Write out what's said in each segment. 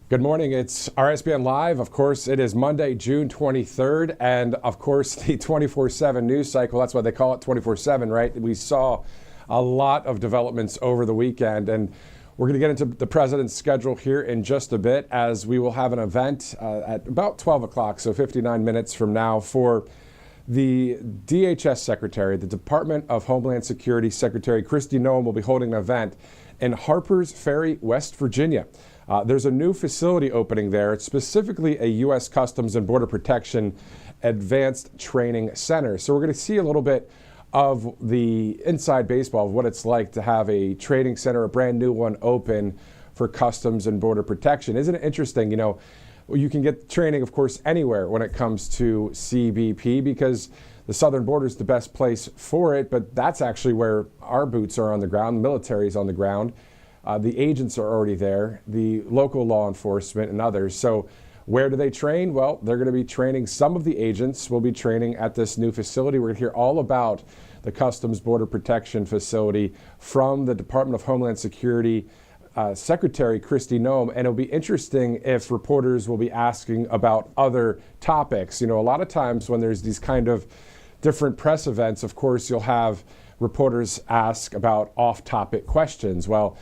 Good morning. It's RSBN Live. Of course, it is Monday, June 23rd, and of course, the 24/7 news cycle. That's why they call it 24/7, right? We saw a lot of developments over the weekend, and we're going to get into the president's schedule here in just a bit, as we will have an event at about 12 o'clock, so 59 minutes from now, for the DHS Secretary, the Department of Homeland Security Secretary Kristi Noem will be holding an event in Harpers Ferry, West Virginia. There's a new facility opening there. It's specifically a U.S. Customs and Border Protection Advanced Training Center. So we're going to see a little bit of the inside baseball of what it's like to have a training center, a brand new one, open for Customs and Border Protection. Isn't it interesting? You know, you can get training, of course, anywhere when it comes to CBP, because the southern border is the best place for it, but that's actually where our boots are on the ground, the military is on the ground. The agents are already there, the local law enforcement and others. So where do they train? Well, they're going to be training. Some of the agents will be training at this new facility. We're going to hear all about the Customs Border Protection facility from the Department of Homeland Security Secretary Kristi Noem, and it'll be interesting if reporters will be asking about other topics. You know, a lot of times when there's these kind of different press events, of course, you'll have reporters ask about off-topic questions. Well,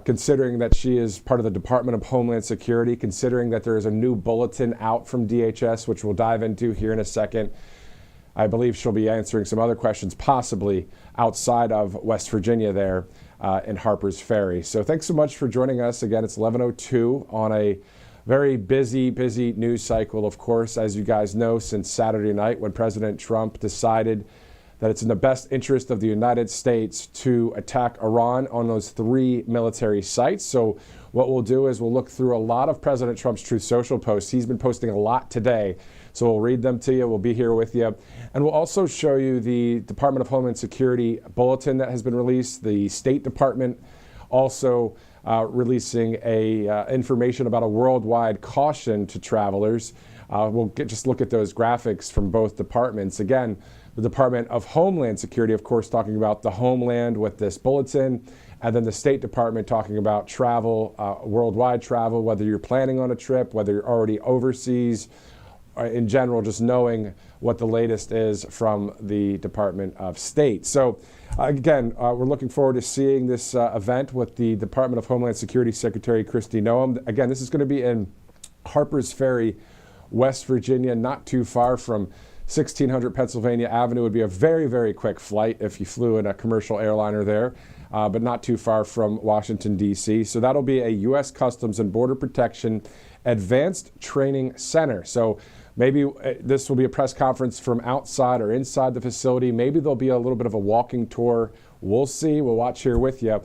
considering that she is part of the Department of Homeland Security, considering that there is a new bulletin out from DHS, which we'll dive into here in a second, I believe she'll be answering some other questions, possibly outside of West Virginia there in Harpers Ferry. So thanks so much for joining us. Again, it's 11:02 on a very busy news cycle, of course, as you guys know, since Saturday night when President Trump decided that it's in the best interest of the United States to attack Iran on those 3 military sites. So what we'll do is we'll look through a lot of President Trump's Truth Social posts. He's been posting a lot today, so we'll read them to you. We'll be here with you. And we'll also show you the Department of Homeland Security bulletin that has been released, the State Department also releasing information about a worldwide caution to travelers. We'll just look at those graphics from both departments. Again, the Department of Homeland Security, of course, talking about the homeland with this bulletin, and then the State Department talking about travel, worldwide travel, whether you're planning on a trip, whether you're already overseas, in general, just knowing what the latest is from the Department of State. So again, we're looking forward to seeing this event with the Department of Homeland Security Secretary Kristi Noem. Again, this is going to be in Harpers Ferry, West Virginia, not too far from 1600 Pennsylvania Avenue. Would be a very quick flight if you flew in a commercial airliner there, but not too far from Washington, D.C. So that'll be a U.S. Customs and Border Protection Advanced Training Center. So maybe this will be a press conference from outside or inside the facility. Maybe there'll be a little bit of a walking tour. We'll see. We'll watch here with you.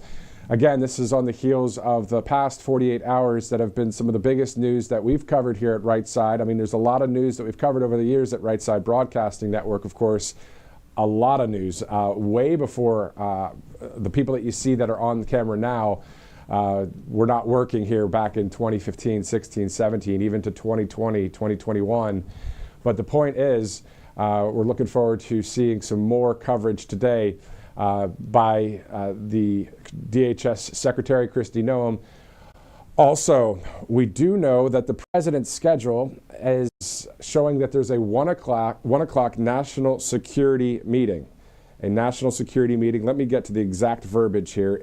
Again, this is on the heels of the past 48 hours that have been some of the biggest news that we've covered here at Right Side. I mean, there's a lot of news that we've covered over the years at Right Side Broadcasting Network, of course. A lot of news, way before the people that you see that are on the camera now were not working here back in 2015, 16, 17, even to 2020, 2021. But the point is, we're looking forward to seeing some more coverage today by the DHS Secretary Kristi Noem. Also, we do know that the president's schedule is showing that there's a 1 o'clock national security meeting. A national security meeting. Let me get to the exact verbiage here.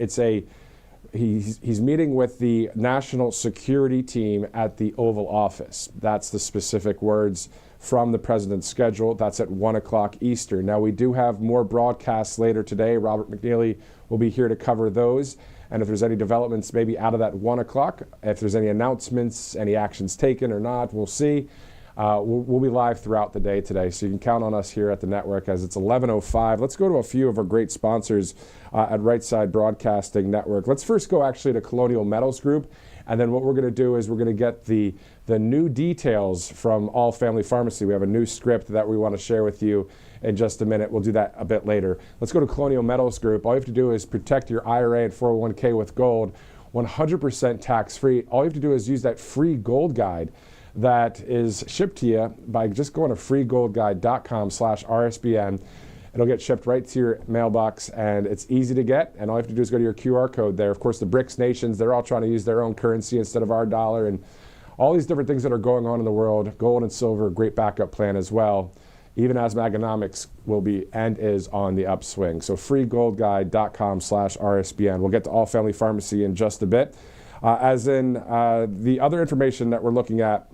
He's meeting with the national security team at the Oval Office. That's the specific words from the president's schedule. That's at 1 o'clock Eastern. Now, we do have more broadcasts later today. Robert McNeely will be here to cover those. And if there's any developments maybe out of that 1 o'clock, if there's any announcements, any actions taken or not, we'll see. We'll be live throughout the day today, so you can count on us here at the network as it's 11:05. Let's go to a few of our great sponsors at Right Side Broadcasting Network. Let's first go actually to Colonial Metals Group, and then what we're going to do is we're going to get the new details from All Family Pharmacy. We have a new script that we want to share with you in just a minute. We'll do that a bit later. Let's go to Colonial Metals Group. All you have to do is protect your IRA and 401k with gold, 100% tax-free. All you have to do is use that free gold guide that is shipped to you by just going to freegoldguide.com/RSBN. It'll get shipped right to your mailbox, and it's easy to get, and all you have to do is go to your QR code there. Of course, the BRICS nations, they're all trying to use their own currency instead of our dollar, and all these different things that are going on in the world. Gold and silver, great backup plan as well, even as Maganomics will be and is on the upswing. So freegoldguide.com/RSBN. We'll get to All Family Pharmacy in just a bit. As in the other information that we're looking at,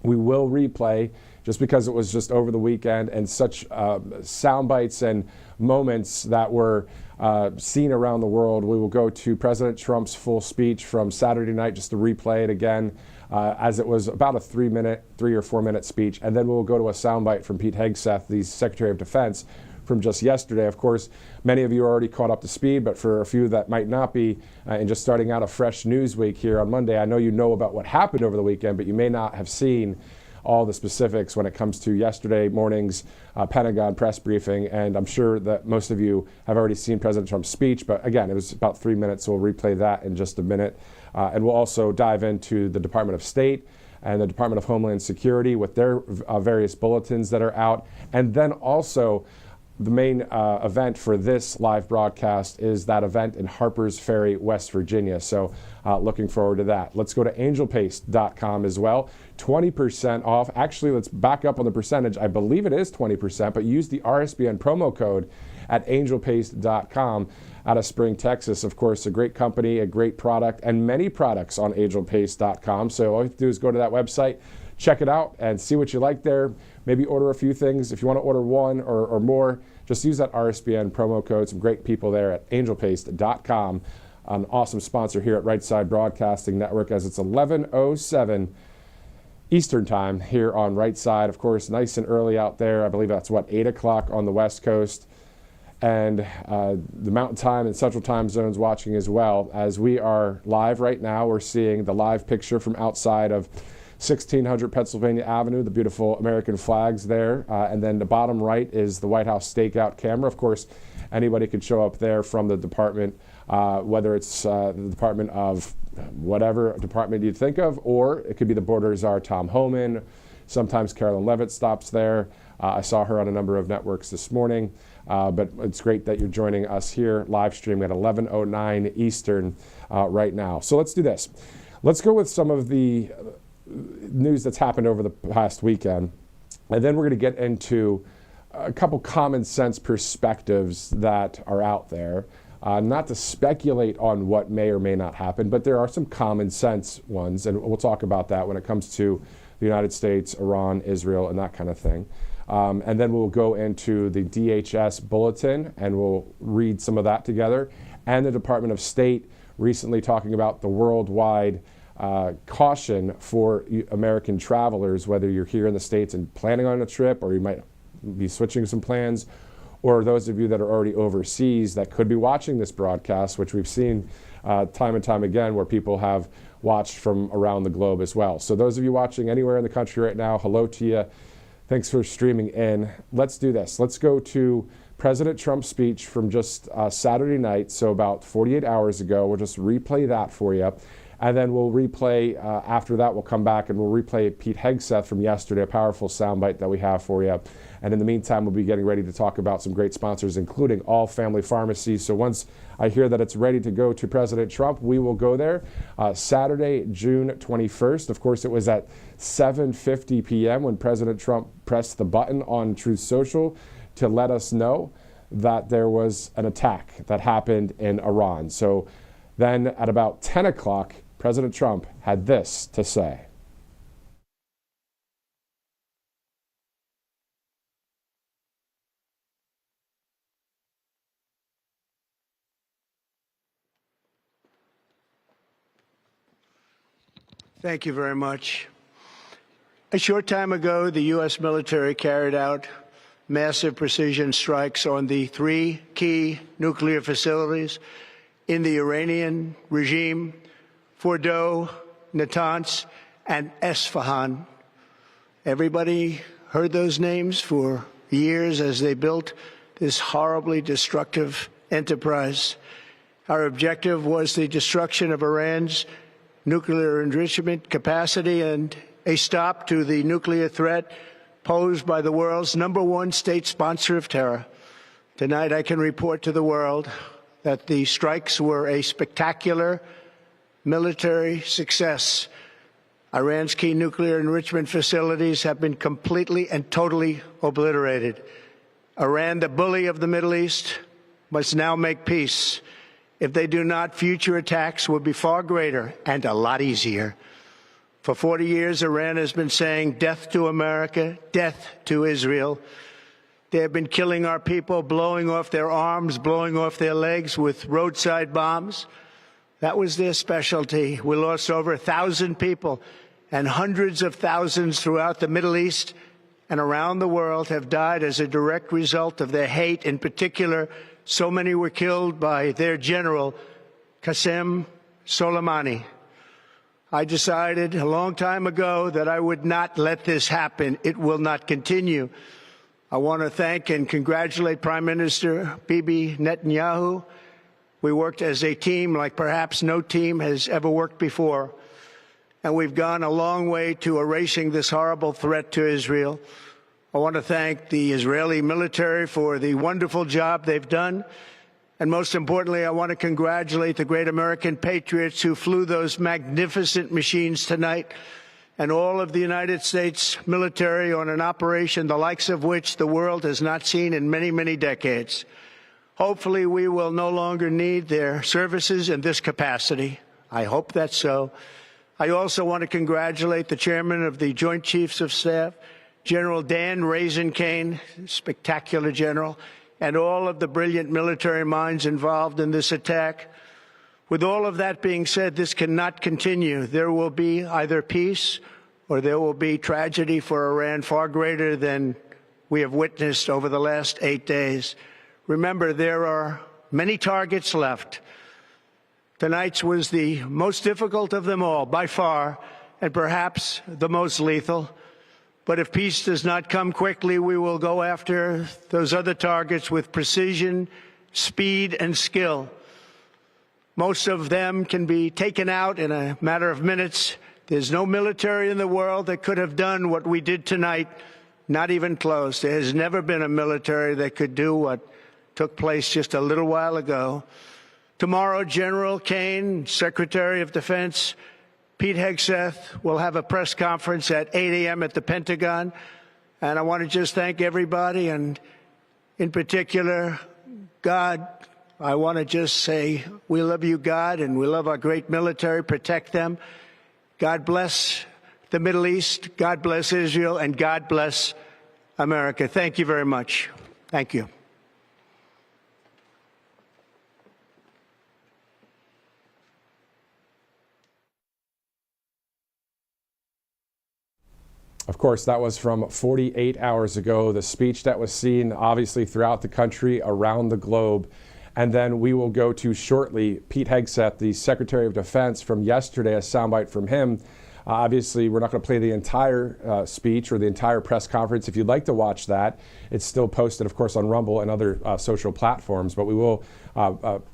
we will replay just because it was just over the weekend and such sound bites and moments that were seen around the world. We will go to President Trump's full speech from Saturday night just to replay it again, as it was about a 3 or 4 minute speech. And then we'll go to a soundbite from Pete Hegseth, the Secretary of Defense, from just yesterday. Of course, many of you are already caught up to speed, but for a few that might not be, and just starting out a fresh news week here on Monday, I know you know about what happened over the weekend, but you may not have seen all the specifics when it comes to yesterday morning's Pentagon press briefing. And I'm sure that most of you have already seen President Trump's speech, but again, it was about 3 minutes, so we'll replay that in just a minute. And we'll also dive into the Department of State and the Department of Homeland Security with their various bulletins that are out. And then also the main event for this live broadcast is that event in Harpers Ferry, West Virginia. So looking forward to that. Let's go to angelpaste.com as well. 20% off. Actually, let's back up on the percentage. I believe it is 20%, but use the RSBN promo code at angelpaste.com out of Spring, Texas. Of course, a great company, a great product, and many products on angelpaste.com. So all you have to do is go to that website, check it out, and see what you like there. Maybe order a few things. If you want to order one or more, just use that RSBN promo code. Some great people there at angelpaste.com. An awesome sponsor here at Right Side Broadcasting Network, as it's 11:07 Eastern Time here on Right Side. Of course, nice and early out there. I believe that's, 8 o'clock on the West Coast. And the Mountain Time and Central Time zones watching as well. As we are live right now, we're seeing the live picture from outside of 1600 Pennsylvania Avenue, the beautiful American flags there. And then the bottom right is the White House stakeout camera. Of course, anybody could show up there from the department, whether it's the Department of whatever department you'd think of, or it could be the border czar, Tom Homan. Sometimes Carolyn Levitt stops there. I saw her on a number of networks this morning. But it's great that you're joining us here live streaming at 11:09 Eastern right now. So let's do this. Let's go with some of the news that's happened over the past weekend. And then we're going to get into a couple common sense perspectives that are out there. Not to speculate on what may or may not happen, but there are some common sense ones. And we'll talk about that when it comes to the United States, Iran, Israel, and that kind of thing. And then we'll go into the DHS bulletin and we'll read some of that together. And the Department of State recently talking about the worldwide caution for American travelers, whether you're here in the States and planning on a trip, or you might be switching some plans, or those of you that are already overseas that could be watching this broadcast, which we've seen time and time again where people have watched from around the globe as well. So those of you watching anywhere in the country right now, hello to you. Thanks for streaming in. Let's do this. Let's go to President Trump's speech from just Saturday night, so about 48 hours ago. We'll just replay that for you. And then we'll replay, after that, we'll come back and we'll replay Pete Hegseth from yesterday, a powerful soundbite that we have for you. And in the meantime, we'll be getting ready to talk about some great sponsors, including All Family Pharmacy. So once I hear that it's ready to go to President Trump, we will go there. Saturday, June 21st. Of course, it was at 7:50 p.m. when President Trump pressed the button on Truth Social to let us know that there was an attack that happened in Iran. So then at about 10 o'clock, President Trump had this to say. Thank you very much. A short time ago, the U.S. military carried out massive precision strikes on the 3 key nuclear facilities in the Iranian regime: Fordow, Natanz, and Esfahan. Everybody heard those names for years as they built this horribly destructive enterprise. Our objective was the destruction of Iran's nuclear enrichment capacity and a stop to the nuclear threat posed by the world's #1 state sponsor of terror. Tonight, I can report to the world that the strikes were a spectacular military success. Iran's key nuclear enrichment facilities have been completely and totally obliterated. Iran, the bully of the Middle East, must now make peace. If they do not, future attacks will be far greater and a lot easier. For 40 years, Iran has been saying death to America, death to Israel. They have been killing our people, blowing off their arms, blowing off their legs with roadside bombs. That was their specialty. We lost over 1,000 people, and hundreds of thousands throughout the Middle East and around the world have died as a direct result of their hate. In particular, so many were killed by their general, Qasem Soleimani. I decided a long time ago that I would not let this happen. It will not continue. I want to thank and congratulate Prime Minister Bibi Netanyahu. We worked as a team like perhaps no team has ever worked before. And we've gone a long way to erasing this horrible threat to Israel. I want to thank the Israeli military for the wonderful job they've done. And most importantly, I want to congratulate the great American patriots who flew those magnificent machines tonight, and all of the United States military on an operation the likes of which the world has not seen in many, many decades. Hopefully, we will no longer need their services in this capacity. I hope that's so. I also want to congratulate the chairman of the Joint Chiefs of Staff, General Dan Raising-Kane, spectacular general, and all of the brilliant military minds involved in this attack. With all of that being said, this cannot continue. There will be either peace or there will be tragedy for Iran far greater than we have witnessed over the last 8 days. Remember, there are many targets left. Tonight's was the most difficult of them all, by far, and perhaps the most lethal. But if peace does not come quickly, we will go after those other targets with precision, speed, and skill. Most of them can be taken out in a matter of minutes. There's no military in the world that could have done what we did tonight, not even close. There has never been a military that could do what took place just a little while ago. Tomorrow, General Kane, Secretary of Defense, Pete Hegseth will have a press conference at 8 a.m. at the Pentagon. And I want to just thank everybody, and in particular, God. I want to just say we love you, God, and we love our great military. Protect them. God bless the Middle East. God bless Israel, and God bless America. Thank you very much. Thank you. Of course, that was from 48 hours ago, the speech that was seen obviously throughout the country, around the globe. And then we will go to shortly Pete Hegseth, the Secretary of Defense, from yesterday, a soundbite from him. Obviously, we're not going to play the entire speech or the entire press conference. If you'd like to watch that, it's still posted, of course, on Rumble and other social platforms. But we will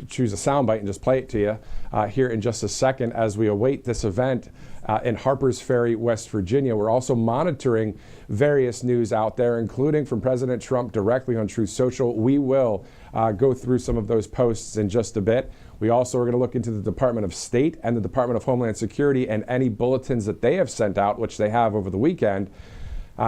choose a soundbite and just play it to you here in just a second as we await this event in Harpers Ferry, West Virginia. We're also monitoring various news out there, including from President Trump directly on Truth Social. We will go through some of those posts in just a bit. We also are going to look into the Department of State and the Department of Homeland Security and any bulletins that they have sent out, which they have over the weekend.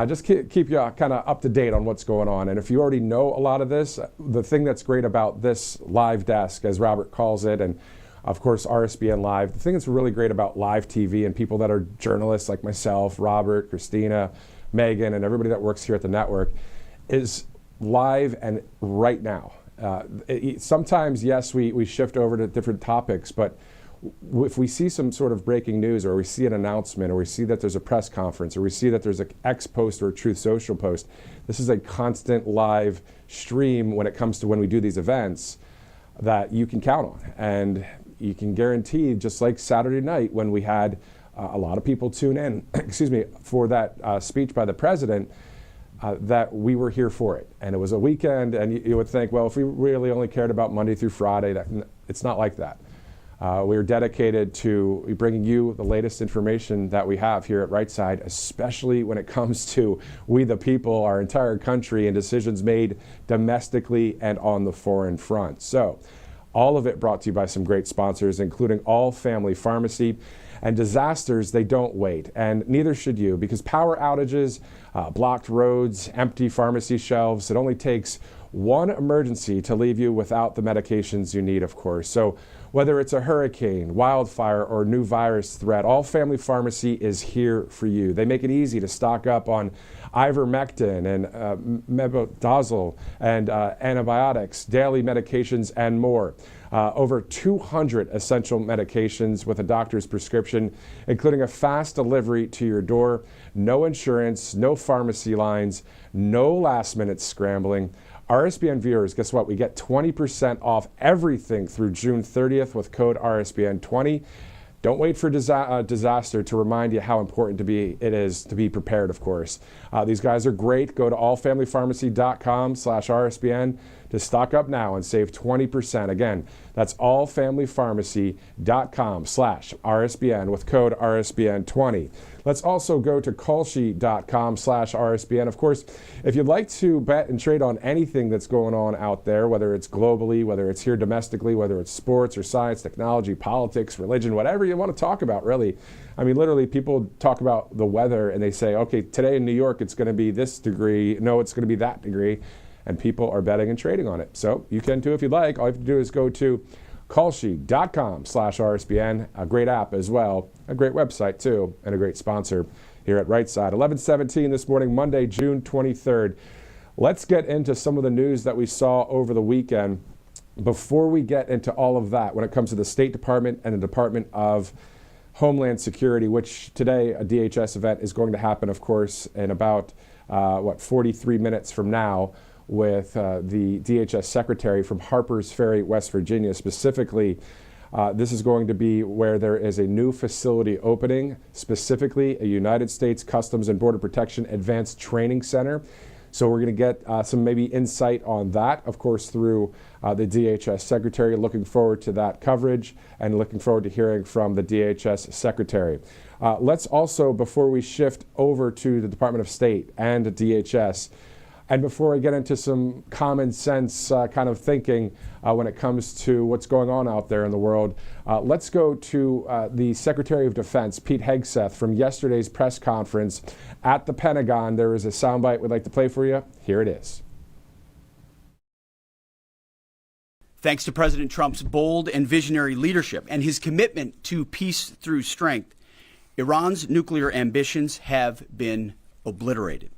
Just keep you kind of up to date on what's going on. And if you already know a lot of this, the thing that's great about this live desk, as Robert calls it, and of course RSBN Live, the thing that's really great about live TV and people that are journalists like myself, Robert, Christina, Megan, and everybody that works here at the network is live and right now. Sometimes, yes, we shift over to different topics, but if we see some sort of breaking news, or we see an announcement, or we see that there's a press conference, or we see that there's an X post or a Truth Social post, this is a constant live stream when it comes to when we do these events that you can count on. And you can guarantee, just like Saturday night when we had a lot of people tune in, for that speech by the president, that we were here for it. And it was a weekend, and you would think, well, if we really only cared about Monday through Friday, it's not like that. We are dedicated to bringing you the latest information that we have here at Right Side, especially when it comes to we the people, our entire country, and decisions made domestically and on the foreign front. So all of it brought to you by some great sponsors, including All Family Pharmacy. And disasters, they don't wait, and neither should you, because power outages, blocked roads, empty pharmacy shelves, it only takes one emergency to leave you without the medications you need, of course. So whether it's a hurricane, wildfire, or new virus threat, All Family Pharmacy is here for you. They make it easy to stock up on ivermectin and mebendazole and antibiotics, daily medications, and more. Over 200 essential medications with a doctor's prescription, including a fast delivery to your door, no insurance, no pharmacy lines, no last-minute scrambling. RSBN viewers, guess what? We get 20% off everything through June 30th with code RSBN20. Don't wait for disaster to remind you how important it is to be prepared, of course. These guys are great. Go to allfamilypharmacy.com/RSBN to stock up now and save 20%. Again, that's allfamilypharmacy.com/RSBN with code RSBN20. Let's also go to Kalshi.com/RSBN. Of course, if you'd like to bet and trade on anything that's going on out there, whether it's globally, whether it's here domestically, whether it's sports or science, technology, politics, religion, whatever you want to talk about, really. I mean, literally, people talk about the weather and they say, okay, today in New York, it's going to be this degree. No, it's going to be that degree. And people are betting and trading on it. So you can too if you'd like. All you have to do is go to Kalshi.com/RSBN, a great app as well, a great website too, and a great sponsor here at Right Side. 11:17 this morning, Monday, June 23rd. Let's get into some of the news that we saw over the weekend. Before we get into all of that, when it comes to the State Department and the Department of Homeland Security, which today a DHS event is going to happen, of course, in about 43 minutes from now, with the DHS Secretary from Harpers Ferry, West Virginia. Specifically, this is going to be where there is a new facility opening, specifically a United States Customs and Border Protection Advanced Training Center. So we're going to get some maybe insight on that, of course, through the DHS Secretary. Looking forward to that coverage and looking forward to hearing from the DHS Secretary. Let's also, before we shift over to the Department of State and the DHS, and before I get into some common sense kind of thinking when it comes to what's going on out there in the world, let's go to the Secretary of Defense, Pete Hegseth, from yesterday's press conference at the Pentagon. There is a soundbite we'd like to play for you. Here it is. Thanks to President Trump's bold and visionary leadership and his commitment to peace through strength, Iran's nuclear ambitions have been obliterated.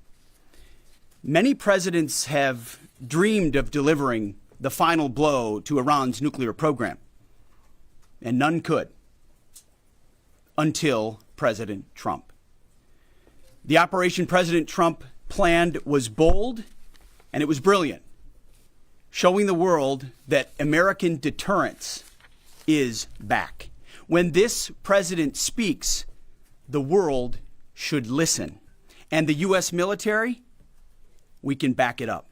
Many presidents have dreamed of delivering the final blow to Iran's nuclear program, and none could until President Trump. The operation President Trump planned was bold and it was brilliant, showing the world that American deterrence is back. When this president speaks, the world should listen. And the U.S. military, we can back it up.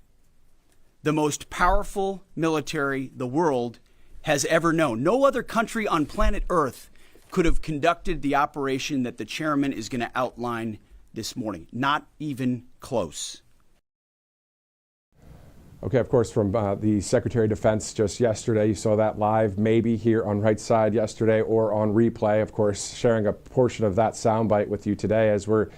The most powerful military the world has ever known. No other country on planet Earth could have conducted the operation that the chairman is going to outline this morning. Not even close. Okay, of course, from the Secretary of Defense just yesterday. You saw that live, maybe here on Right Side yesterday or on replay. Of course, sharing a portion of that soundbite with you today as we're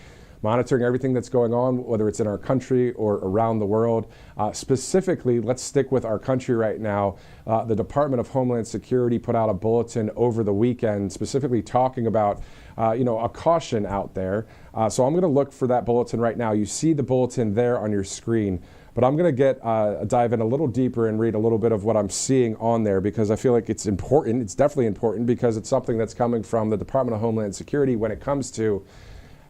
monitoring everything that's going on, whether it's in our country or around the world. Specifically, let's stick with our country right now. The Department of Homeland Security put out a bulletin over the weekend, specifically talking about, a caution out there. So I'm going to look for that bulletin right now. You see the bulletin there on your screen, but I'm going to dive in a little deeper and read a little bit of what I'm seeing on there, because I feel like it's important. It's definitely important because it's something that's coming from the Department of Homeland Security when it comes to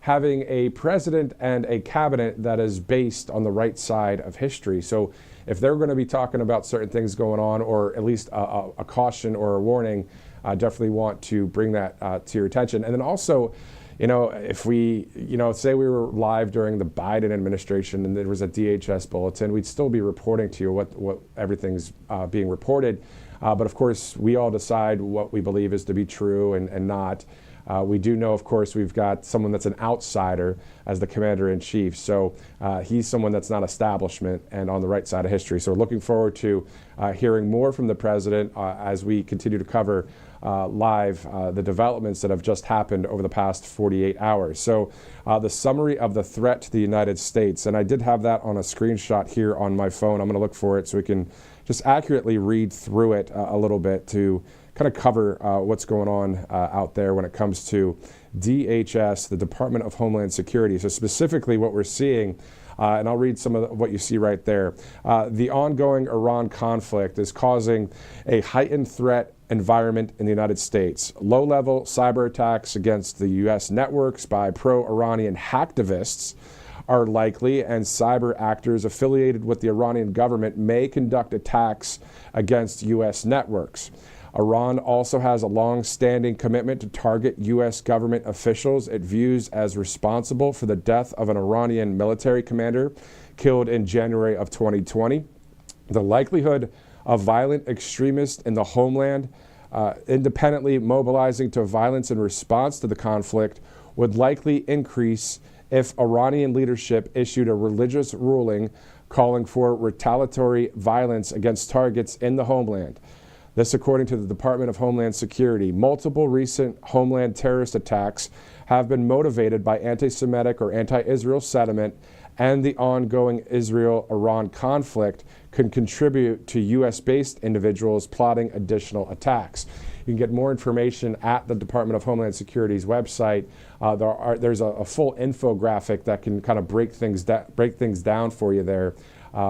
having a president and a cabinet that is based on the right side of history. So if they're going to be talking about certain things going on, or at least a caution or a warning, I definitely want to bring that to your attention. And then also, if we, say we were live during the Biden administration and there was a DHS bulletin, we'd still be reporting to you what everything's being reported. But of course, we all decide what we believe is to be true and not. We do know, of course, we've got someone that's an outsider as the commander-in-chief. So he's someone that's not establishment and on the right side of history. So we're looking forward to hearing more from the president as we continue to cover live the developments that have just happened over the past 48 hours. So the summary of the threat to the United States, and I did have that on a screenshot here on my phone. I'm going to look for it so we can just accurately read through it a little bit to kind of cover what's going on out there when it comes to DHS, the Department of Homeland Security. So specifically what we're seeing, and I'll read some of what you see right there. The ongoing Iran conflict is causing a heightened threat environment in the United States. Low-level cyber attacks against the U.S. networks by pro-Iranian hacktivists are likely, and cyber actors affiliated with the Iranian government may conduct attacks against U.S. networks. Iran also has a long-standing commitment to target U.S. government officials it views as responsible for the death of an Iranian military commander killed in January of 2020. The likelihood of violent extremists in the homeland independently mobilizing to violence in response to the conflict would likely increase if Iranian leadership issued a religious ruling calling for retaliatory violence against targets in the homeland. This, according to the Department of Homeland Security. Multiple recent homeland terrorist attacks have been motivated by anti-Semitic or anti-Israel sentiment, and the ongoing Israel-Iran conflict can contribute to U.S.-based individuals plotting additional attacks. You can get more information at the Department of Homeland Security's website. There's a full infographic that can kind of break things down for you there.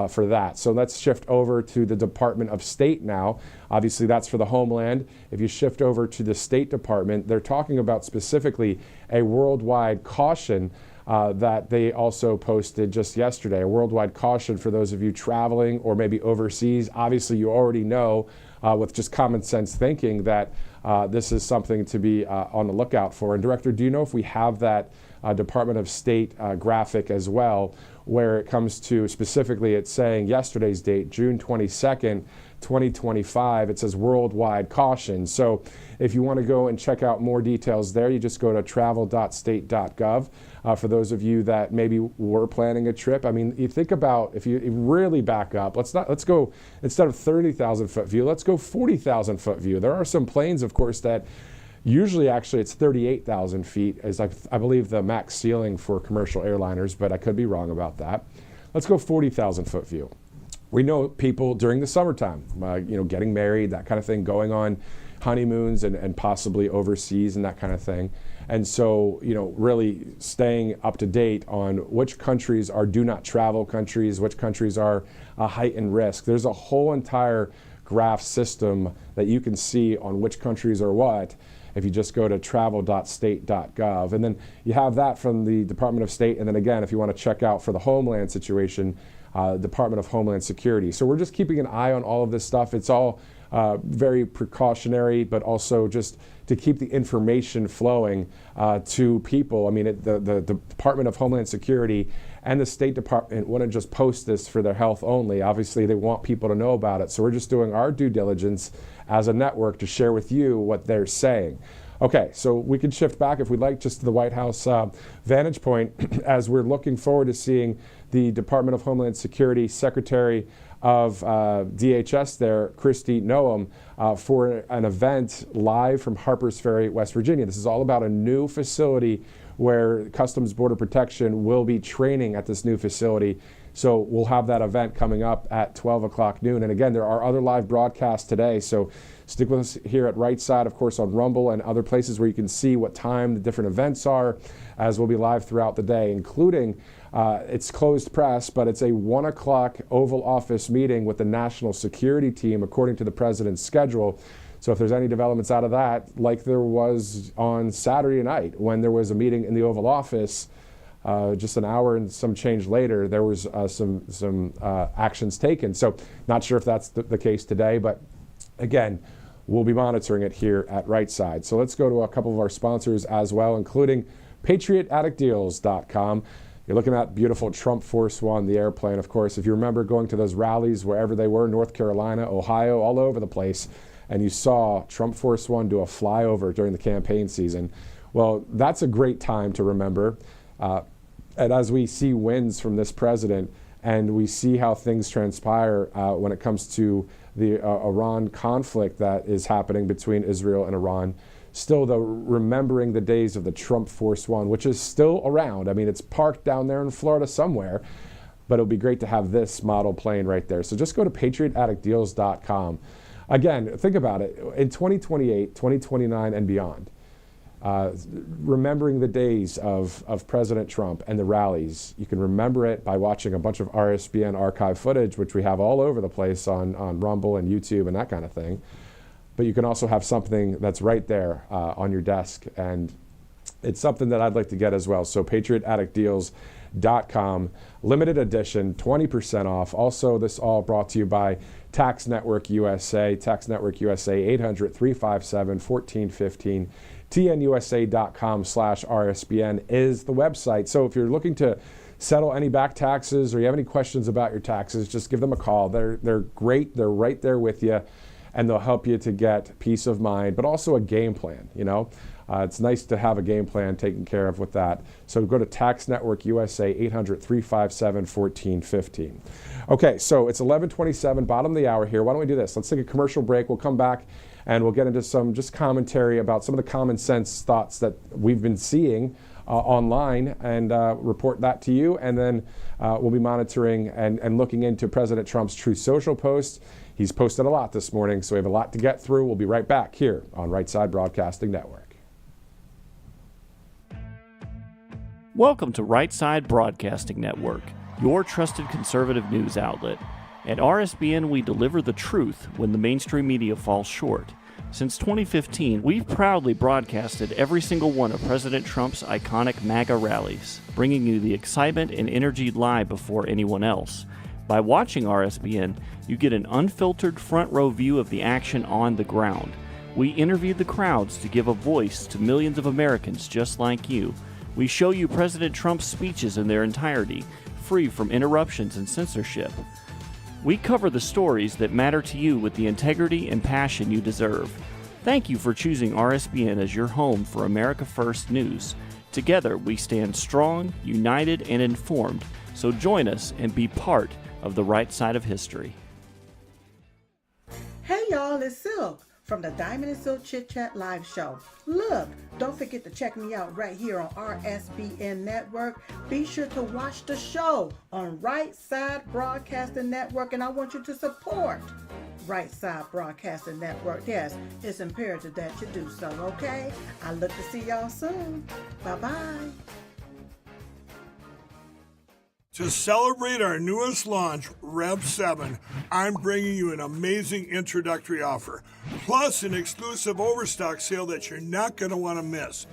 For that. So let's shift over to the Department of State now. Obviously, that's for the homeland. If you shift over to the State Department, they're talking about specifically a worldwide caution that they also posted just yesterday, a worldwide caution for those of you traveling or maybe overseas. Obviously, you already know with just common sense thinking that this is something to be on the lookout for. And Director, do you know if we have that Department of State graphic as well, where it comes to specifically, it's saying yesterday's date, June 22nd, 2025, it says worldwide caution. So if you want to go and check out more details there, you just go to travel.state.gov. For those of you that maybe were planning a trip, I mean, you think about, if you really back up, let's go, instead of 30,000 foot view, let's go 40,000 foot view. There are some planes, of course, that usually, actually, it's 38,000 feet, is I believe the max ceiling for commercial airliners, but I could be wrong about that. Let's go 40,000 foot view. We know people during the summertime, getting married, that kind of thing, going on honeymoons and possibly overseas and that kind of thing. And so, really staying up to date on which countries are do not travel countries, which countries are a heightened risk. There's a whole entire graph system that you can see on which countries are what, if you just go to travel.state.gov. And then you have that from the Department of State. And then again, if you want to check out for the homeland situation, Department of Homeland Security. So we're just keeping an eye on all of this stuff. It's all very precautionary, but also just to keep the information flowing to people. I mean, the Department of Homeland Security and the State Department wouldn't just post this for their health only. Obviously, they want people to know about it. So we're just doing our due diligence as a network to share with you what they're saying. Okay, so we can shift back, if we'd like, just to the White House vantage point as we're looking forward to seeing the Department of Homeland Security Secretary of DHS there, Kristi Noem, for an event live from Harpers Ferry, West Virginia. This is all about a new facility where Customs Border Protection will be training at this new facility. So we'll have that event coming up at 12 o'clock noon. And again, there are other live broadcasts today. So stick with us here at Right Side, of course, on Rumble and other places where you can see what time the different events are, as we'll be live throughout the day, including it's closed press, but it's a 1 o'clock Oval Office meeting with the National Security Team, according to the president's schedule. So if there's any developments out of that, like there was on Saturday night when there was a meeting in the Oval Office, just an hour and some change later, there was some actions taken. So not sure if that's the case today, but again, we'll be monitoring it here at Right Side. So let's go to a couple of our sponsors as well, including PatriotAddictDeals.com. You're looking at beautiful Trump Force One, the airplane, of course. If you remember going to those rallies wherever they were, North Carolina, Ohio, all over the place, and you saw Trump Force One do a flyover during the campaign season, Well, that's a great time to remember. And as we see wins from this president and we see how things transpire when it comes to the Iran conflict that is happening between Israel and Iran, still though remembering the days of the Trump Force One, which is still around. I mean, it's parked down there in Florida somewhere, but it'll be great to have this model plane right there. So just go to patriotaddictdeals.com. Again, think about it. In 2028, 2029 and beyond, remembering the days of President Trump and the rallies, you can remember it by watching a bunch of RSBN archive footage, which we have all over the place on Rumble and YouTube and that kind of thing. But you can also have something that's right there on your desk, and it's something that I'd like to get as well. So patriotaddictdeals.com, limited edition, 20% off. Also, this all brought to you by Tax Network USA. Tax Network USA, 800-357-1415. tnusa.com/RSBN is the website. So if you're looking to settle any back taxes or you have any questions about your taxes, just give them a call. They're great. They're right there with you, and they'll help you to get peace of mind, but also a game plan, you know. It's nice to have a game plan taken care of with that. So go to Tax Network USA, 800-357-1415. Okay, so it's 11:27, bottom of the hour here. Why don't we do this? Let's take a commercial break. We'll come back and we'll get into some just commentary about some of the common sense thoughts that we've been seeing online and report that to you. And then we'll be monitoring and looking into President Trump's Truth Social post. He's posted a lot this morning, so we have a lot to get through. We'll be right back here on Right Side Broadcasting Network. Welcome to Right Side Broadcasting Network, your trusted conservative news outlet. At RSBN, we deliver the truth when the mainstream media falls short. Since 2015, we've proudly broadcasted every single one of President Trump's iconic MAGA rallies, bringing you the excitement and energy live before anyone else. By watching RSBN, you get an unfiltered front row view of the action on the ground. We interview the crowds to give a voice to millions of Americans just like you. We show you President Trump's speeches in their entirety, free from interruptions and censorship. We cover the stories that matter to you with the integrity and passion you deserve. Thank you for choosing RSBN as your home for America First News. Together, we stand strong, united, and informed. So join us and be part of the right side of history. Hey y'all, it's Silk from the Diamond and Silk Chit Chat live show. Look, don't forget to check me out right here on RSBN Network. Be sure to watch the show on Right Side Broadcasting Network, and I want you to support Right Side Broadcasting Network. Yes, it's imperative that you do so, okay? I look to see y'all soon. Bye-bye. To celebrate our newest launch, Rev 7, I'm bringing you an amazing introductory offer, plus an exclusive overstock sale that you're not going to want to miss.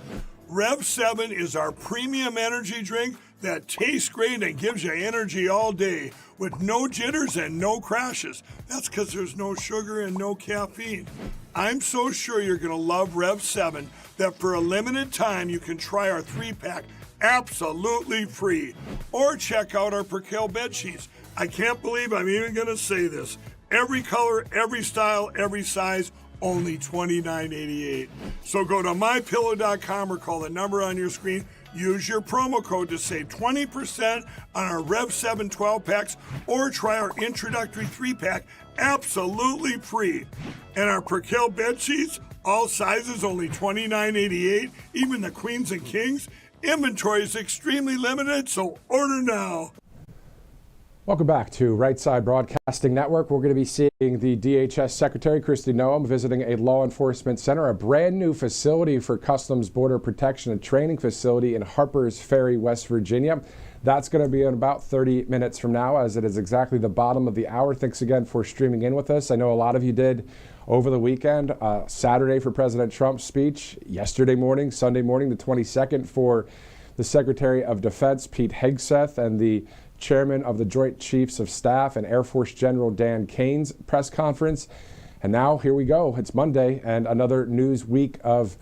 Rev 7 is our premium energy drink that tastes great and gives you energy all day with no jitters and no crashes. That's because there's no sugar and no caffeine. I'm so sure you're going to love Rev 7 that for a limited time you can try our 3-pack absolutely free. Or check out our Percale bed sheets. I can't believe I'm even going to say this. Every color, every style, every size, only $29.88. So go to mypillow.com or call the number on your screen. Use your promo code to save 20% on our Rev 7 12-packs or try our introductory 3-pack absolutely free. And our Percale bed sheets, all sizes, only $29.88, even the queens and kings. Inventory is extremely limited, so order now. Welcome back to Right Side Broadcasting Network. We're going to be seeing the DHS Secretary, Kristi Noem, visiting a law enforcement center, a brand new facility for Customs Border Protection and Training facility in Harpers Ferry, West Virginia. That's going to be in about 30 minutes from now, as it is exactly the bottom of the hour. Thanks again for streaming in with us. I know a lot of you did over the weekend. Saturday for President Trump's speech, yesterday morning, Sunday morning, the 22nd, for the Secretary of Defense, Pete Hegseth, and the Chairman of the Joint Chiefs of Staff and Air Force General Dan Kane's press conference. And now here we go. It's Monday and another news week of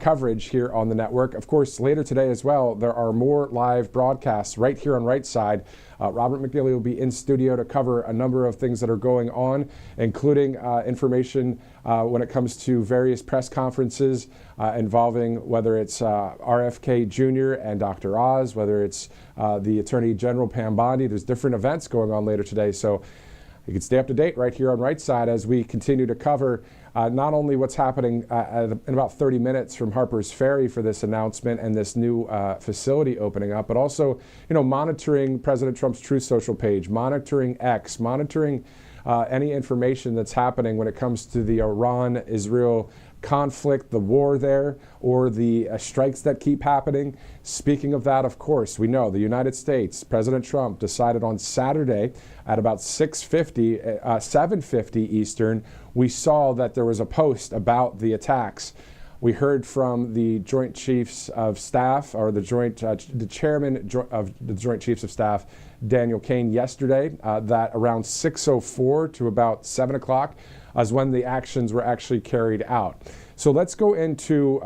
coverage here on the network. Of course, later today as well, there are more live broadcasts right here on Right Side Robert McNeely will be in studio to cover a number of things that are going on, including information when it comes to various press conferences involving whether it's RFK Jr. and Dr. Oz, whether it's the Attorney General Pam Bondi. There's different events going on later today, so you can stay up to date right here on Right Side as we continue to cover not only what's happening in about 30 minutes from Harpers Ferry for this announcement and this new facility opening up, but also, monitoring President Trump's Truth Social page, monitoring X, monitoring any information that's happening when it comes to the Iran-Israel conflict, the war there, or the strikes that keep happening. Speaking of that, of course, we know the United States, President Trump decided on Saturday at about 7:50 Eastern, we saw that there was a post about the attacks. We heard from the Joint Chiefs of Staff, or the chairman of the Joint Chiefs of Staff, Daniel Kane, yesterday, that around 6:04 to about 7 o'clock is when the actions were actually carried out. So let's go into,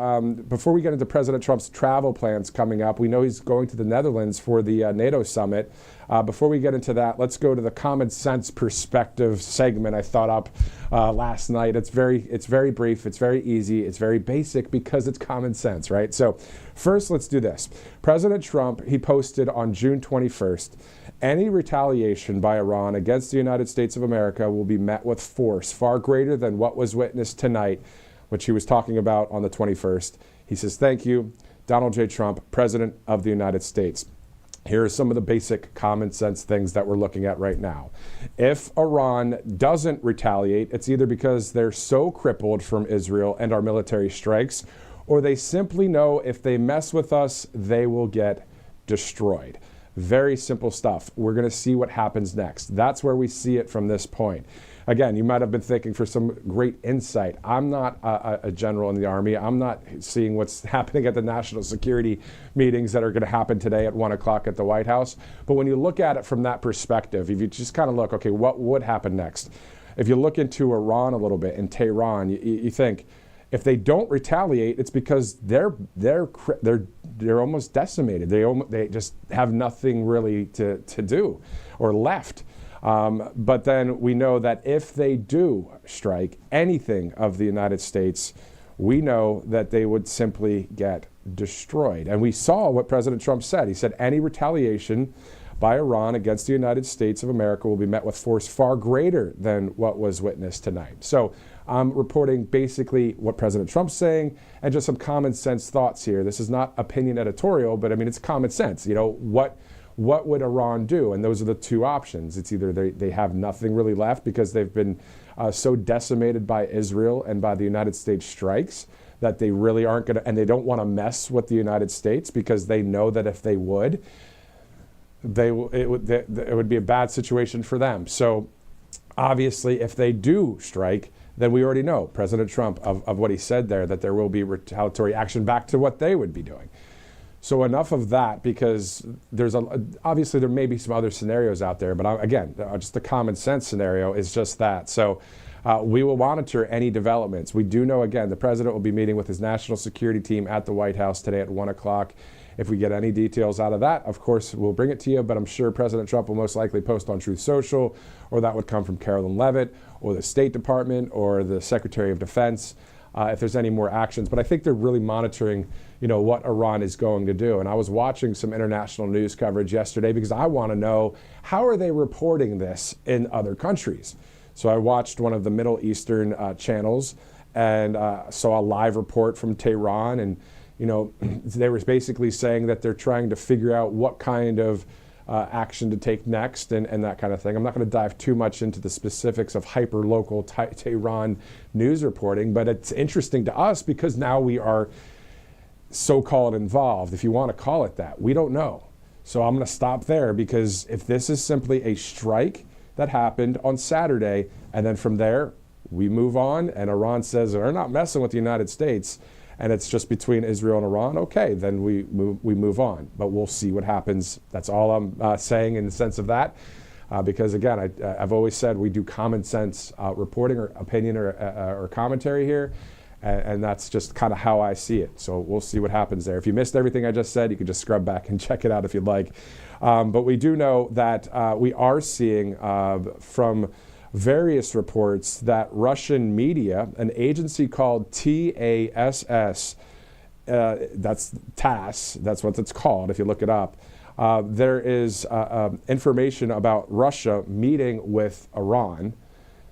before we get into President Trump's travel plans coming up, we know he's going to the Netherlands for the NATO summit. Before we get into that, let's go to the common sense perspective segment I thought up last night. It's very brief, it's very easy, it's very basic because it's common sense, right? So first, let's do this. President Trump, he posted on June 21st, any retaliation by Iran against the United States of America will be met with force far greater than what was witnessed tonight, which he was talking about on the 21st. He says, thank you, Donald J. Trump, President of the United States. Here are some of the basic common sense things that we're looking at right now. If Iran doesn't retaliate, it's either because they're so crippled from Israel and our military strikes, or they simply know if they mess with us, they will get destroyed. Very simple stuff. We're going to see what happens next. That's where we see it from this point. Again, you might have been thinking for some great insight. I'm not a general in the Army. I'm not seeing what's happening at the national security meetings that are going to happen today at 1 o'clock at the White House. But when you look at it from that perspective, if you just kind of look, okay, what would happen next? If you look into Iran a little bit, in Tehran, you think, if they don't retaliate, it's because they're almost decimated. They just have nothing really to do or left. But then we know that if they do strike anything of the United States, we know that they would simply get destroyed. And we saw what President Trump said. He said any retaliation by Iran against the United States of America will be met with force far greater than what was witnessed tonight. So I'm reporting basically what President Trump's saying and just some common sense thoughts here. This is not opinion editorial, but I mean, it's common sense. What would Iran do? And those are the two options. It's either they have nothing really left because they've been so decimated by Israel and by the United States strikes that they really aren't going to, and they don't want to mess with the United States because they know that if they would, it would be a bad situation for them. So obviously, if they do strike, then we already know, President Trump, of what he said there, that there will be retaliatory action back to what they would be doing. So enough of that, because obviously there may be some other scenarios out there, but again, just the common sense scenario is just that. So we will monitor any developments. We do know, again, the president will be meeting with his national security team at the White House today at 1 o'clock. If we get any details out of that, of course, we'll bring it to you, but I'm sure President Trump will most likely post on Truth Social, or that would come from Carolyn Leavitt, or the State Department, or the Secretary of Defense, if there's any more actions. But I think they're really monitoring, what Iran is going to do. And I was watching some international news coverage yesterday because I want to know, how are they reporting this in other countries? So I watched one of the Middle Eastern channels and saw a live report from Tehran, and they were basically saying that they're trying to figure out what kind of action to take next and that kind of thing. I'm not going to dive too much into the specifics of hyper-local Tehran news reporting, but it's interesting to us because now we are so-called involved, if you want to call it that. We don't know. So I'm going to stop there, because if this is simply a strike that happened on Saturday, and then from there we move on, and Iran says they're not messing with the United States, and it's just between Israel and Iran, okay, then we move on. But we'll see what happens. That's all I'm saying in the sense of that. Because again, I've always said we do common sense reporting or opinion or commentary here. And that's just kind of how I see it. So we'll see what happens there. If you missed everything I just said, you can just scrub back and check it out if you'd like. But we do know that we are seeing from various reports that Russian media, an agency called TASS, that's TASS, that's what it's called if you look it up, there is information about Russia meeting with Iran.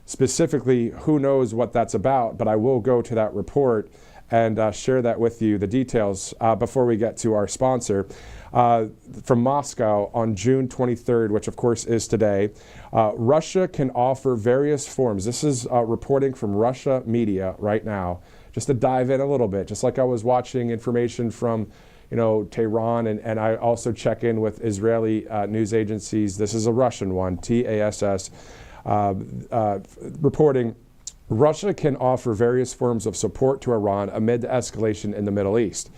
Specifically, who knows what that's about, but I will go to that report and share that with you, the details, before we get to our sponsor. From Moscow on June 23rd, which of course is today, Russia can offer various forms. This is reporting from Russia media right now, just to dive in a little bit, just like I was watching information from Tehran, and I also check in with Israeli news agencies. This is a Russian one, TASS, reporting Russia can offer various forms of support to Iran amid the escalation in the Middle East,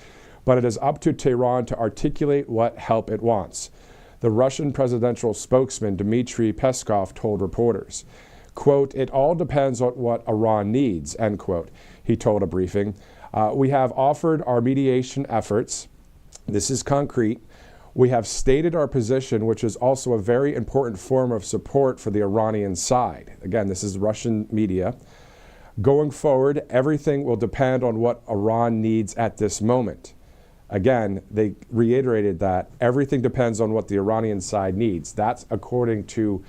but it is up to Tehran to articulate what help it wants. The Russian presidential spokesman Dmitry Peskov told reporters, quote, "It all depends on what Iran needs," end quote. He told a briefing. We have offered our mediation efforts. This is concrete. We have stated our position, which is also a very important form of support for the Iranian side. Again, this is Russian media. Going forward, everything will depend on what Iran needs at this moment. Again, they reiterated that everything depends on what the Iranian side needs. That's according to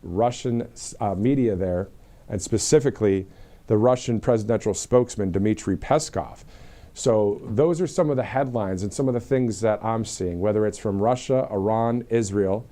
Russian media there, and specifically the Russian presidential spokesman, Dmitry Peskov. So those are some of the headlines and some of the things that I'm seeing, whether it's from Russia, Iran, Israel.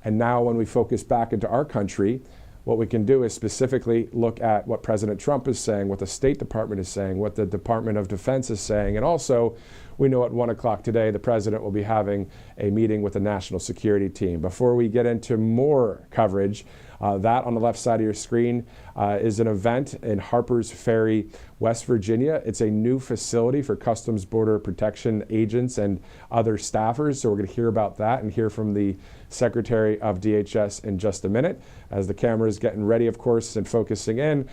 And now when we focus back into our country, what we can do is specifically look at what President Trump is saying, what the State Department is saying, what the Department of Defense is saying. And also, we know at 1 o'clock today, the president will be having a meeting with the national security team. Before we get into more coverage, that on the left side of your screen is an event in Harpers Ferry, West Virginia. It's a new facility for Customs Border Protection agents and other staffers. So we're going to hear about that and hear from the Secretary of DHS in just a minute. As the camera is getting ready, of course, and focusing in,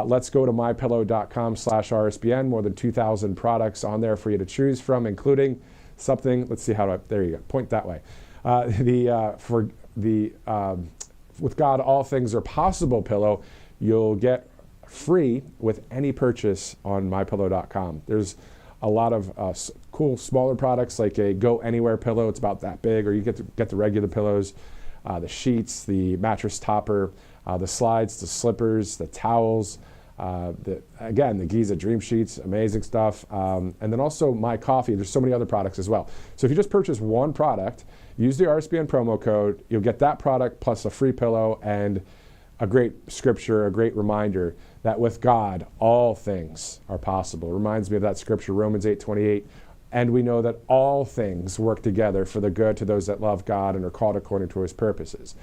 let's go to mypillow.com/RSBN. More than 2,000 products on there for you to choose from, including something, let's see how to, there you go, point that way. With God, all things are possible pillow, you'll get free with any purchase on mypillow.com. There's a lot of cool smaller products like a Go Anywhere pillow. It's about that big, or you get the regular pillows, the sheets, the mattress topper, the slides, the slippers, the towels, the Giza Dream Sheets, amazing stuff. And then also My Coffee. There's so many other products as well. So if you just purchase one product, use the RSBN promo code, you'll get that product plus a free pillow and a great scripture, a great reminder that with God, all things are possible. Reminds me of that scripture, Romans 8:28. And we know that all things work together for the good to those that love God and are called according to his purposes.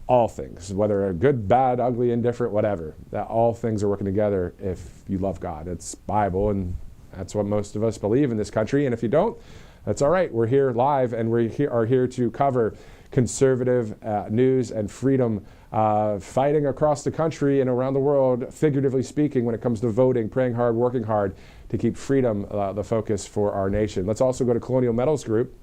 All things, whether they're good, bad, ugly, indifferent, whatever, that all things are working together if you love God. It's Bible, and that's what most of us believe in this country. And if you don't, that's all right. We're here live, and we are here to cover conservative news and freedom fighting across the country and around the world, figuratively speaking, when it comes to voting, praying hard, working hard to keep freedom the focus for our nation. Let's also go to Colonial Metals Group,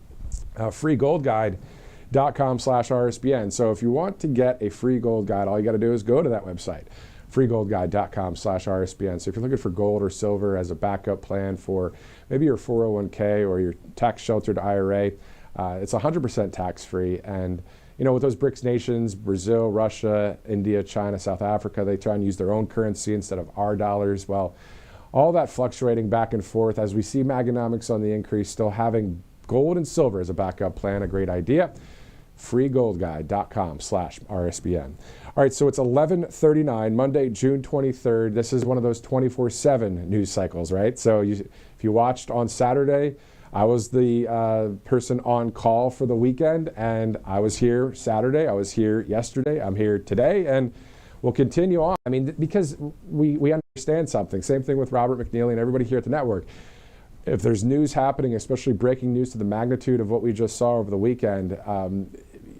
freegoldguide.com/RSBN. So if you want to get a free gold guide, all you got to do is go to that website, freegoldguide.com/RSBN. So if you're looking for gold or silver as a backup plan for maybe your 401k or your tax-sheltered IRA, it's 100% tax-free. And with those BRICS nations, Brazil, Russia, India, China, South Africa, they try and use their own currency instead of our dollars. Well, all that fluctuating back and forth as we see Maganomics on the increase, still having gold and silver as a backup plan, a great idea. freegoldguide.com/RSBN. All right, so it's 11:39, Monday, June 23rd. This is one of those 24/7 news cycles, right? So if you watched on Saturday, I was the person on call for the weekend, and I was here Saturday, I was here yesterday, I'm here today, and we'll continue on. I mean, because we understand something. Same thing with Robert McNeely and everybody here at the network. If there's news happening, especially breaking news to the magnitude of what we just saw over the weekend,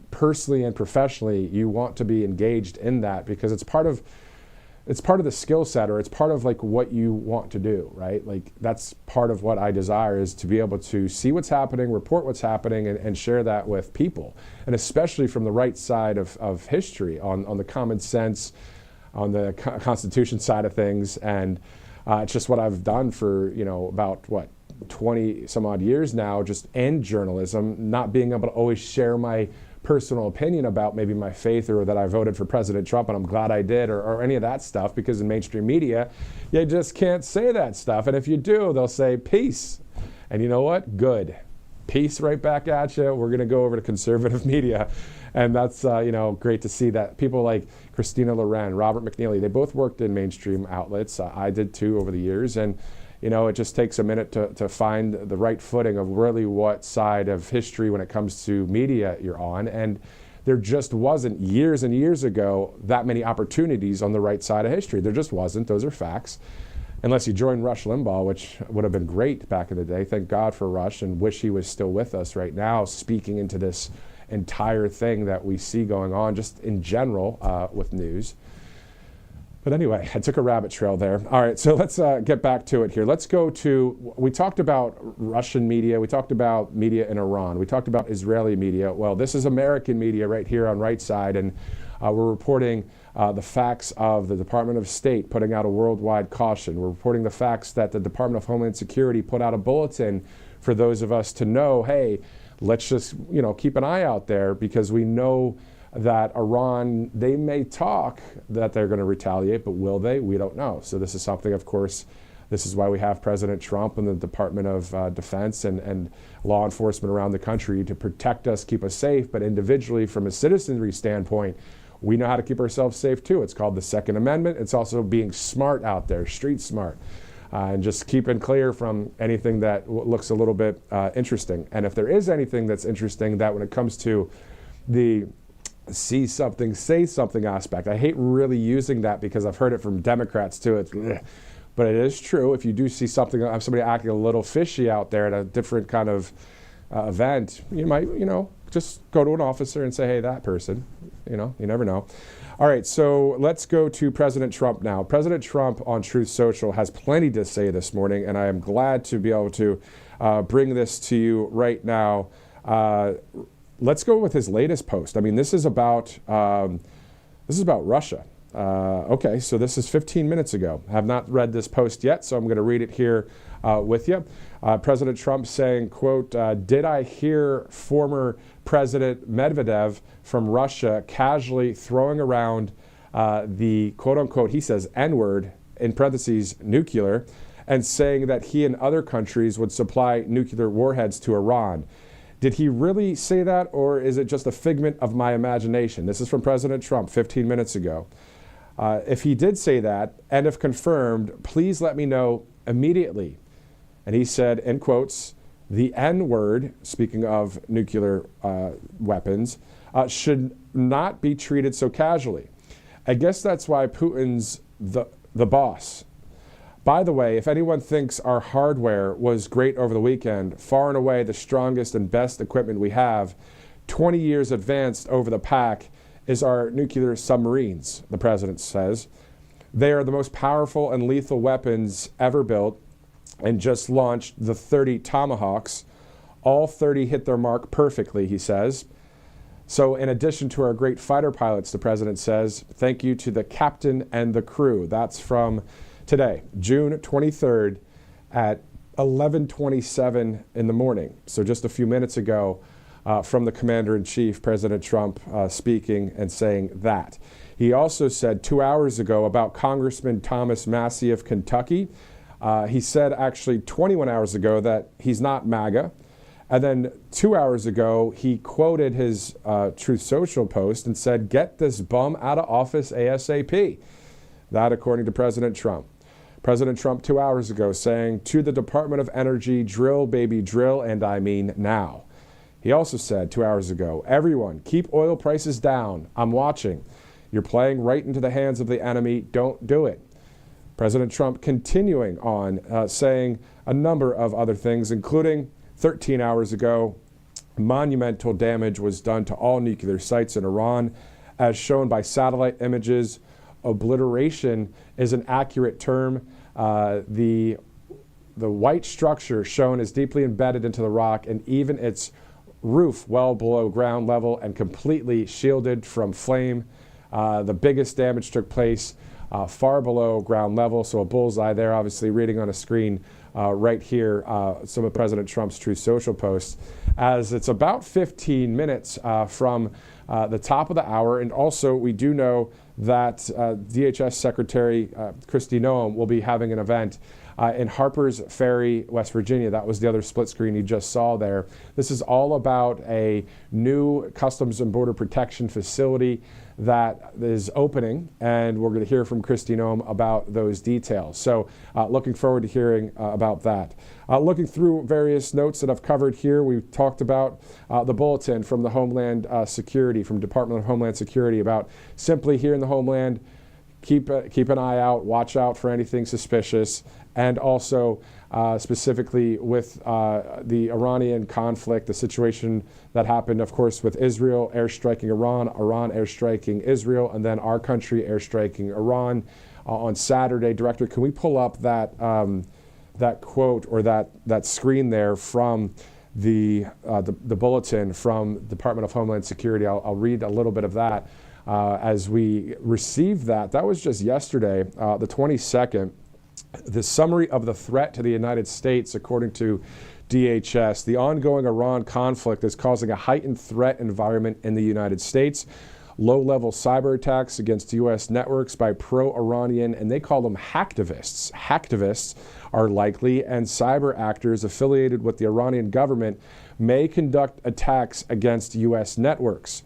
personally and professionally, you want to be engaged in that because it's part of it's part of the skill set, or it's part of like what you want to do, right? Like that's part of what I desire, is to be able to see what's happening, report what's happening, and share that with people. And especially from the right side of history, on the common sense, on the Constitution side of things. And it's just what I've done for, about 20 some odd years now, just in journalism, not being able to always share my personal opinion about maybe my faith or that I voted for President Trump and I'm glad I did, or any of that stuff, because in mainstream media, you just can't say that stuff. And if you do, they'll say peace. And you know what? Good. Peace right back at you. We're going to go over to conservative media. And that's, great to see that people like Christina Loren, Robert McNeely, they both worked in mainstream outlets. I did too over the years. And it just takes a minute to find the right footing of really what side of history when it comes to media you're on. And there just wasn't, years and years ago, that many opportunities on the right side of history. There just wasn't. Those are facts. Unless you join Rush Limbaugh, which would have been great back in the day. Thank God for Rush, and wish he was still with us right now, speaking into this entire thing that we see going on just in general with news. But anyway, I took a rabbit trail there. All right, so let's get back to it here. Let's go to, we talked about Russian media. We talked about media in Iran. We talked about Israeli media. Well, this is American media right here on Right Side, and we're reporting the facts of the Department of State putting out a worldwide caution. We're reporting the facts that the Department of Homeland Security put out a bulletin for those of us to know, hey, let's just, keep an eye out there, because we know that Iran, they may talk that they're going to retaliate, but will they? We don't know. So this is something, of course, this is why we have President Trump and the Department of Defense and law enforcement around the country to protect us, keep us safe. But individually, from a citizenry standpoint, we know how to keep ourselves safe too. It's called the Second Amendment. It's also being smart out there, street smart, and just keeping clear from anything that looks a little bit interesting. And if there is anything that's interesting, that when it comes to the see something, say something aspect. I hate really using that because I've heard it from Democrats too. It's, but it is true. If you do see something, somebody acting a little fishy out there at a different kind of event, you might, just go to an officer and say, hey, that person, you never know. All right, so let's go to President Trump now. President Trump on Truth Social has plenty to say this morning, and I am glad to be able to bring this to you right now. Let's go with his latest post. I mean, this is about Russia. Okay, so this is 15 minutes ago. I have not read this post yet, so I'm going to read it here with you. President Trump saying, quote, did I hear former President Medvedev from Russia casually throwing around the quote unquote, he says, N-word, in parentheses, nuclear, and saying that he and other countries would supply nuclear warheads to Iran. Did he really say that, or is it just a figment of my imagination? This is from President Trump 15 minutes ago. If he did say that, and if confirmed, please let me know immediately. And he said, in quotes, the N-word, speaking of nuclear weapons, should not be treated so casually. I guess that's why Putin's the boss. By the way, if anyone thinks our hardware was great over the weekend, far and away the strongest and best equipment we have, 20 years advanced over the pack, is our nuclear submarines, the president says. They are the most powerful and lethal weapons ever built, and just launched the 30 Tomahawks. All 30 hit their mark perfectly, he says. So in addition to our great fighter pilots, the president says, thank you to the captain and the crew. That's from today, June 23rd at 11:27 in the morning. So just a few minutes ago, from the Commander-in-Chief, President Trump, speaking and saying that. He also said 2 hours ago about Congressman Thomas Massie of Kentucky. He said actually 21 hours ago that he's not MAGA. And then 2 hours ago, he quoted his Truth Social post and said, get this bum out of office ASAP. That according to President Trump. President Trump 2 hours ago saying to the Department of Energy, drill, baby, drill, and I mean now. He also said 2 hours ago, everyone, keep oil prices down. I'm watching. You're playing right into the hands of the enemy. Don't do it. President Trump continuing on, saying a number of other things, including 13 hours ago, monumental damage was done to all nuclear sites in Iran, as shown by satellite images. obliteration is an accurate term. The white structure shown is deeply embedded into the rock, and even its roof well below ground level and completely shielded from flame. The biggest damage took place far below ground level, so a bullseye there, obviously reading on a screen right here, some of President Trump's Truth Social posts, as it's about 15 minutes from the top of the hour. And also, we do know that DHS Secretary Kristi Noem will be having an event in Harpers Ferry, West Virginia. That was the other split screen you just saw there. This is all about a new Customs and Border Protection facility that is opening, and we're going to hear from Kristi Noem about those details. So looking forward to hearing about that. Looking through various notes that I've covered here, we've talked about the bulletin from the Homeland Security, from Department of Homeland Security, about simply here in the homeland, keep an eye out, watch out for anything suspicious, and also specifically with the Iranian conflict, the situation that happened, of course, with Israel airstriking Iran, Iran airstriking Israel, and then our country airstriking Iran on Saturday. Director, can we pull up that that quote or that screen there from the bulletin from Department of Homeland Security? I'll read a little bit of that as we received that. That was just yesterday, the 22nd. The summary of the threat to the United States, according to DHS, the ongoing Iran conflict is causing a heightened threat environment in the United States. Low-level cyber attacks against U.S. networks by pro-Iranian, and they call them hacktivists. Hacktivists are likely, and cyber actors affiliated with the Iranian government may conduct attacks against U.S. networks.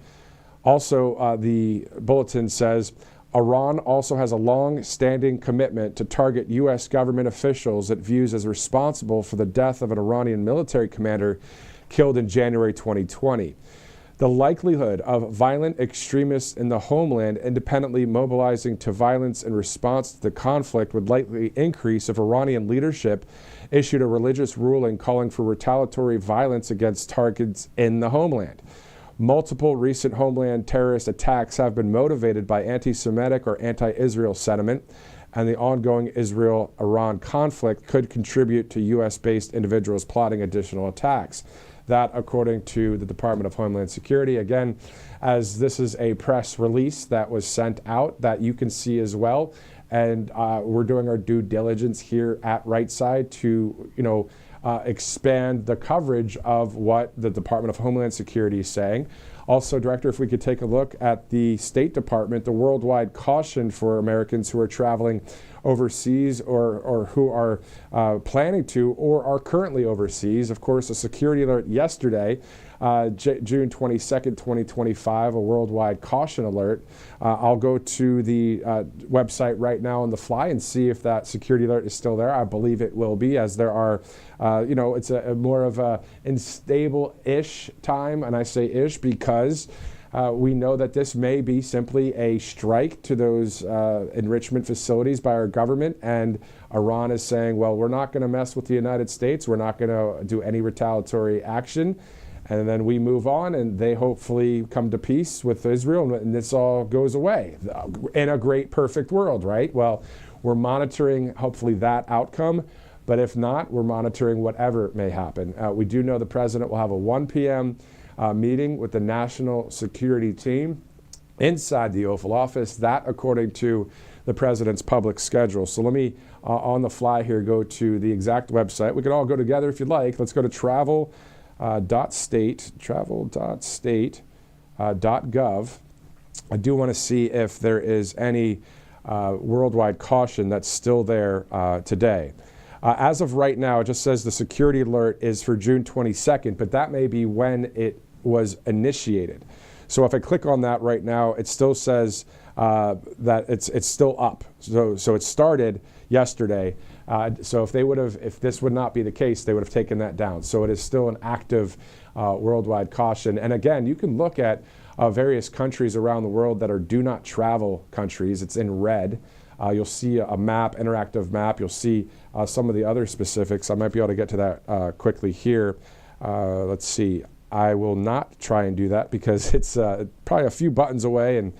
Also, the bulletin says, Iran also has a long-standing commitment to target U.S. government officials it views as responsible for the death of an Iranian military commander killed in January 2020. The likelihood of violent extremists in the homeland independently mobilizing to violence in response to the conflict would likely increase if Iranian leadership issued a religious ruling calling for retaliatory violence against targets in the homeland. Multiple recent homeland terrorist attacks have been motivated by anti-Semitic or anti-Israel sentiment, and the ongoing Israel-Iran conflict could contribute to U.S.-based individuals plotting additional attacks. That, according to the Department of Homeland Security. Again, as this is a press release that was sent out that you can see as well, and we're doing our due diligence here at Right Side to, expand the coverage of what the Department of Homeland Security is saying. Also, Director, if we could take a look at the State Department, the worldwide caution for Americans who are traveling overseas or who are planning to or are currently overseas. Of course, a security alert yesterday, June 22nd, 2025, a worldwide caution alert. I'll go to the website right now on the fly and see if that security alert is still there. I believe it will be, as there are, it's a more of a unstable-ish time, and I say ish because we know that this may be simply a strike to those enrichment facilities by our government, and Iran is saying, well, we're not going to mess with the United States. We're not going to do any retaliatory action. And then we move on, and they hopefully come to peace with Israel, and this all goes away in a great, perfect world, right? Well, we're monitoring, hopefully, that outcome. But if not, we're monitoring whatever may happen. We do know the president will have a 1 p.m. Meeting with the national security team inside the Oval Office, that according to the president's public schedule. So let me, on the fly here, go to the exact website. We can all go together if you'd like. Let's go to travel.state.gov. I do want to see if there is any worldwide caution that's still there today. As of right now, it just says the security alert is for June 22nd, but that may be when it was initiated. So if I click on that right now, it still says that it's still up. So it started yesterday. So if this would not be the case, they would have taken that down. So it is still an active worldwide caution. And again, you can look at various countries around the world that are do not travel countries. It's in red. You'll see a map, interactive map. You'll see some of the other specifics. I might be able to get to that quickly here. Let's see. I will not try and do that because it's probably a few buttons away, and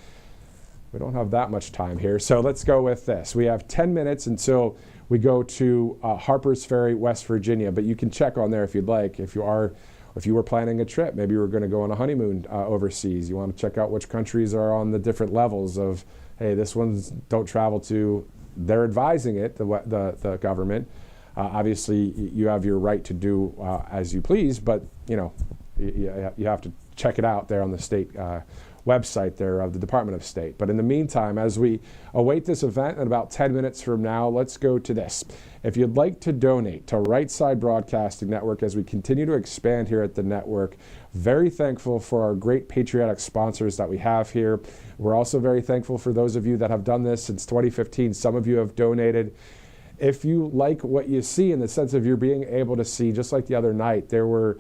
We don't have that much time here, so let's go with this. We have 10 minutes until we go to Harpers Ferry, West Virginia, but you can check on there if you'd like. If you were planning a trip, maybe you were going to go on a honeymoon overseas, you want to check out which countries are on the different levels of, hey, this one's don't travel to. They're advising it, the government. Obviously, you have your right to do as you please, but you have to check it out there on the state website there of the Department of State. But in the meantime, as we await this event in about 10 minutes from now, let's go to this. If you'd like to donate to Right Side Broadcasting Network as we continue to expand here at the network, very thankful for our great patriotic sponsors that we have here. We're also very thankful for those of you that have done this since 2015. Some of you have donated. If you like what you see in the sense of you're being able to see, just like the other night, there were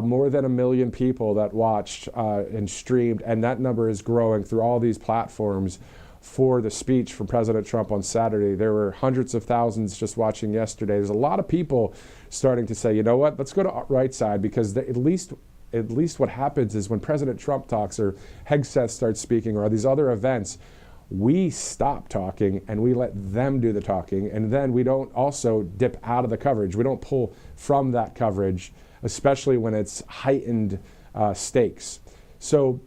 more than 1 million people that watched and streamed, and that number is growing through all these platforms for the speech from President Trump on Saturday. There were hundreds of thousands just watching yesterday. There's a lot of people starting to say, you know what, let's go to Right Side, because at least what happens is when President Trump talks or Hegseth starts speaking or these other events, we stop talking and we let them do the talking, and then we don't also dip out of the coverage. We don't pull from that coverage, especially when it's heightened stakes. So,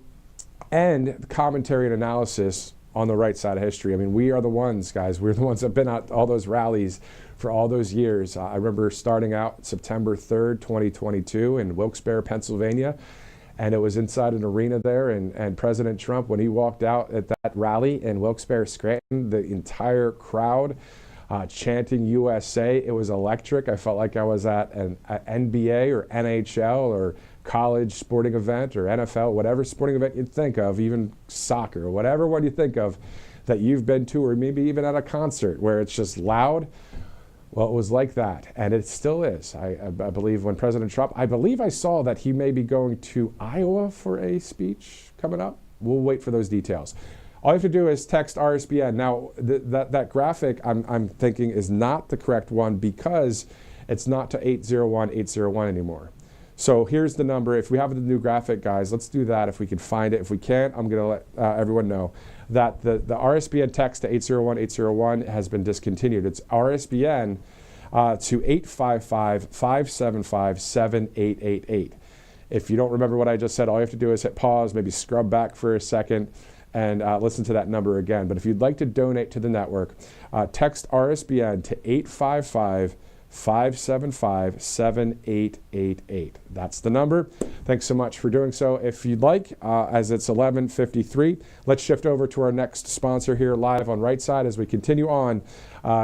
and commentary and analysis on the right side of history. I mean, we are the ones, guys. We're the ones that have been at all those rallies for all those years. I remember starting out September 3rd, 2022 in Wilkes-Barre, Pennsylvania, and it was inside an arena there, and President Trump, when he walked out at that rally in Wilkes-Barre, Scranton, the entire crowd chanting USA. It was electric. I felt like I was at an NBA or NHL or college sporting event or NFL, whatever sporting event you'd think of, even soccer, or whatever one you think of that you've been to, or maybe even at a concert where it's just loud. Well, it was like that, and it still is. I believe when President Trump, I believe I saw that he may be going to Iowa for a speech coming up. We'll wait for those details. All you have to do is text RSBN. Now, that graphic, I'm thinking, is not the correct one because it's not to 801-801 anymore. So here's the number. If we have the new graphic, guys, let's do that if we can find it. If we can't, I'm going to let everyone know that the RSBN text to 801-801 has been discontinued. It's RSBN to 855-575-7888. If you don't remember what I just said, all you have to do is hit pause, maybe scrub back for a second, and listen to that number again. But if you'd like to donate to the network, text RSBN to 855-575-7888. That's the number. Thanks so much for doing so. If you'd like, as it's 11:53, let's shift over to our next sponsor here live on Right Side as we continue on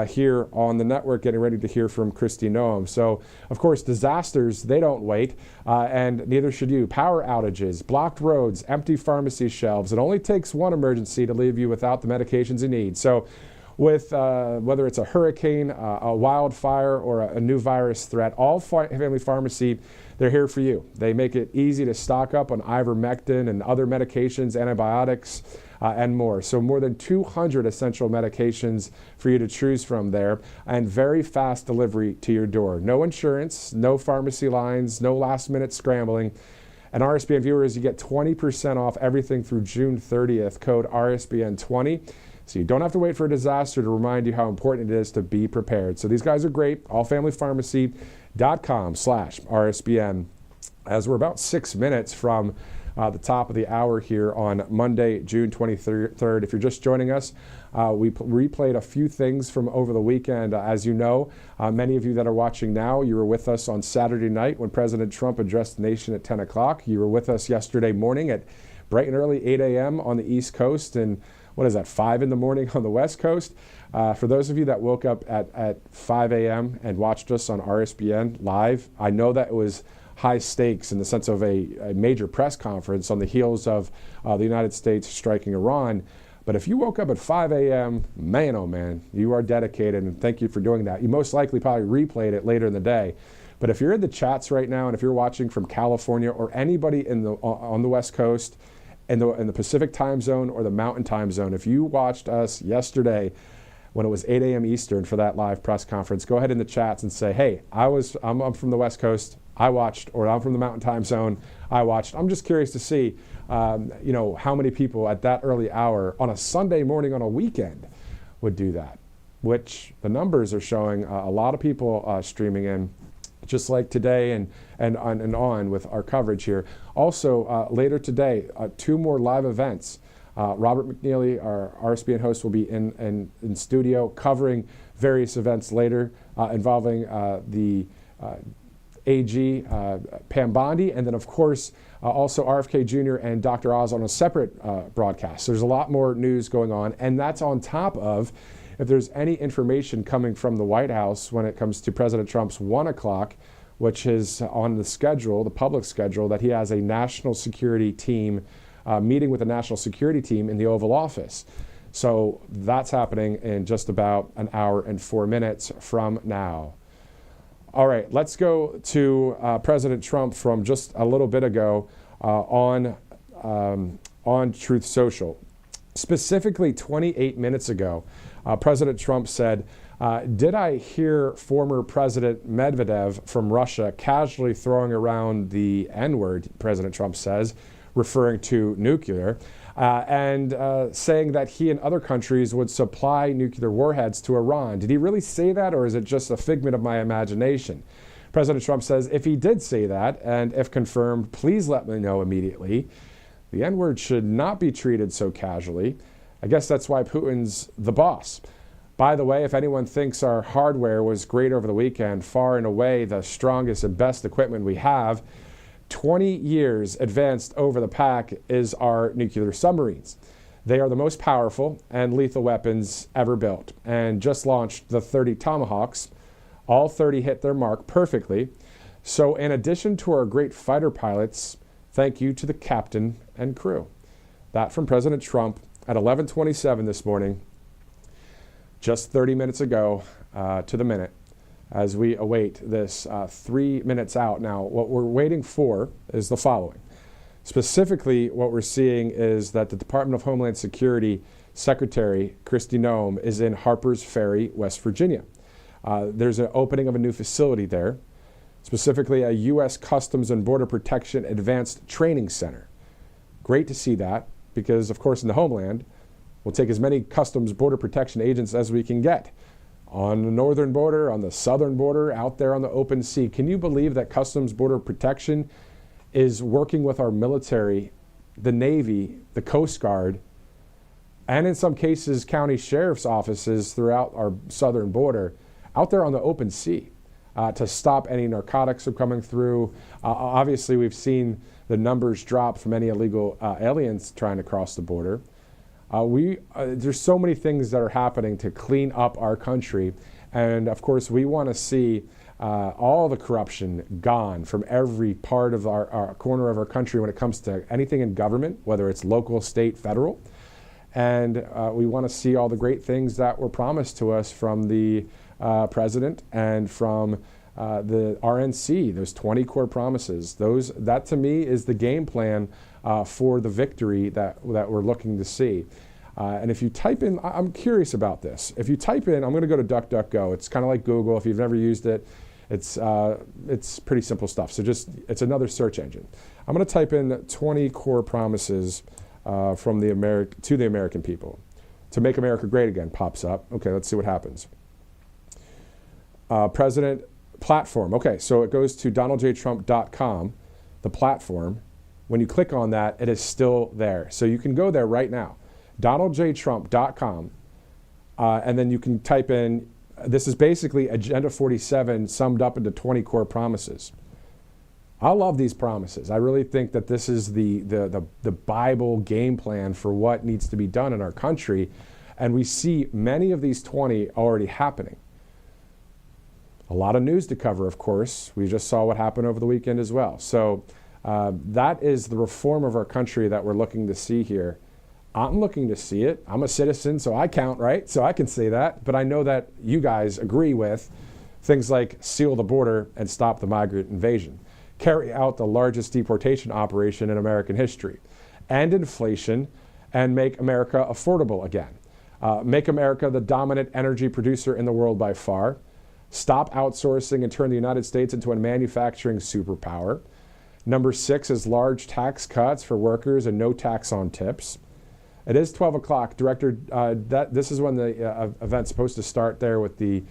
here on the network, getting ready to hear from Kristi Noem. So, of course, disasters, they don't wait, and neither should you. Power outages, blocked roads, empty pharmacy shelves. It only takes one emergency to leave you without the medications you need. So, with whether it's a hurricane, a wildfire, or a new virus threat, all Family Pharmacy, they're here for you. They make it easy to stock up on ivermectin and other medications, antibiotics, and more. So more than 200 essential medications for you to choose from there, and very fast delivery to your door. No insurance, no pharmacy lines, no last-minute scrambling. And RSBN viewers, you get 20% off everything through June 30th, code RSBN20. So you don't have to wait for a disaster to remind you how important it is to be prepared. So these guys are great. allfamilypharmacy.com/RSBN. As we're about 6 minutes from the top of the hour here on Monday, June 23rd. If you're just joining us, we replayed a few things from over the weekend. As you know, many of you that are watching now, you were with us on Saturday night when President Trump addressed the nation at 10 o'clock. You were with us yesterday morning at bright and early 8 a.m. on the East Coast, and what is that, 5 in the morning on the West Coast? For those of you that woke up at 5 a.m. and watched us on RSBN live, I know that it was high stakes in the sense of a major press conference on the heels of the United States striking Iran. But if you woke up at 5 a.m., man, oh man, you are dedicated, and thank you for doing that. You most likely probably replayed it later in the day. But if you're in the chats right now, and if you're watching from California or anybody on the West Coast, in the Pacific time zone or the Mountain time zone, if you watched us yesterday when it was 8 a.m. Eastern for that live press conference, go ahead in the chats and say, hey, I'm from the West Coast, I watched, or I'm from the Mountain time zone, I watched. I'm just curious to see how many people at that early hour on a Sunday morning on a weekend would do that, which the numbers are showing a lot of people streaming in, just like today and on with our coverage here. Also, later today, 2 more live events. Robert McNeely, our RSBN host, will be in studio covering various events later involving the AG, Pam Bondi, and then, of course, also RFK Jr. and Dr. Oz on a separate broadcast. So there's a lot more news going on, and that's on top of if there's any information coming from the White House when it comes to President Trump's 1 o'clock, which is on the schedule, the public schedule, that he has a national security team meeting with the national security team in the Oval Office. So that's happening in just about an hour and 4 minutes from now. All right, let's go to President Trump from just a little bit ago on Truth Social. Specifically 28 minutes ago, President Trump said, did I hear former President Medvedev from Russia casually throwing around the N-word, President Trump says, referring to nuclear, and saying that he and other countries would supply nuclear warheads to Iran. Did he really say that, or is it just a figment of my imagination? President Trump says, if he did say that, and if confirmed, please let me know immediately. The N-word should not be treated so casually. I guess that's why Putin's the boss. By the way, if anyone thinks our hardware was great over the weekend, far and away the strongest and best equipment we have, 20 years advanced over the pack is our nuclear submarines. They are the most powerful and lethal weapons ever built, and just launched the 30 Tomahawks. All 30 hit their mark perfectly. So in addition to our great fighter pilots, thank you to the captain and crew. That from President Trump at 11:27 this morning, just 30 minutes ago to the minute, as we await this 3 minutes out. Now, what we're waiting for is the following. Specifically, what we're seeing is that the Department of Homeland Security Secretary Kristi Noem is in Harpers Ferry, West Virginia. There's an opening of a new facility there, specifically a U.S. Customs and Border Protection Advanced Training Center. Great to see that, because, of course, in the homeland, we'll take as many Customs Border Protection agents as we can get. On the northern border, on the southern border, out there on the open sea. Can you believe that Customs Border Protection is working with our military, the Navy, the Coast Guard, and in some cases, county sheriff's offices throughout our southern border, out there on the open sea to stop any narcotics from coming through? Obviously, we've seen the numbers drop from any illegal aliens trying to cross the border. There's so many things that are happening to clean up our country. And of course, we want to see all the corruption gone from every part of our corner of our country when it comes to anything in government, whether it's local, state, federal. And we want to see all the great things that were promised to us from the president and from the RNC, those 20 core promises. That to me is the game plan for the victory that we're looking to see. And if you type in, I'm curious about this. If you type in, I'm going to go to DuckDuckGo. It's kind of like Google. If you've never used it, it's pretty simple stuff. So it's another search engine. I'm going to type in 20 core promises to the American people. To make America great again pops up. Okay, let's see what happens. President platform. Okay, so it goes to DonaldJTrump.com, the platform. When you click on that, it is still there. So you can go there right now, DonaldJTrump.com, and then you can type in, this is basically Agenda 47 summed up into 20 core promises. I love these promises. I really think that this is the Bible game plan for what needs to be done in our country, and we see many of these 20 already happening. A lot of news to cover, of course. We just saw what happened over the weekend as well. So that is the reform of our country that we're looking to see here. I'm looking to see it. I'm a citizen, so I count, right? So I can say that. But I know that you guys agree with things like seal the border and stop the migrant invasion, carry out the largest deportation operation in American history, end inflation, and make America affordable again. Make America the dominant energy producer in the world by far. Stop outsourcing and turn the United States into a manufacturing superpower. Number 6 is large tax cuts for workers and no tax on tips. It is 12 o'clock. Director, this is when the event's supposed to start there with the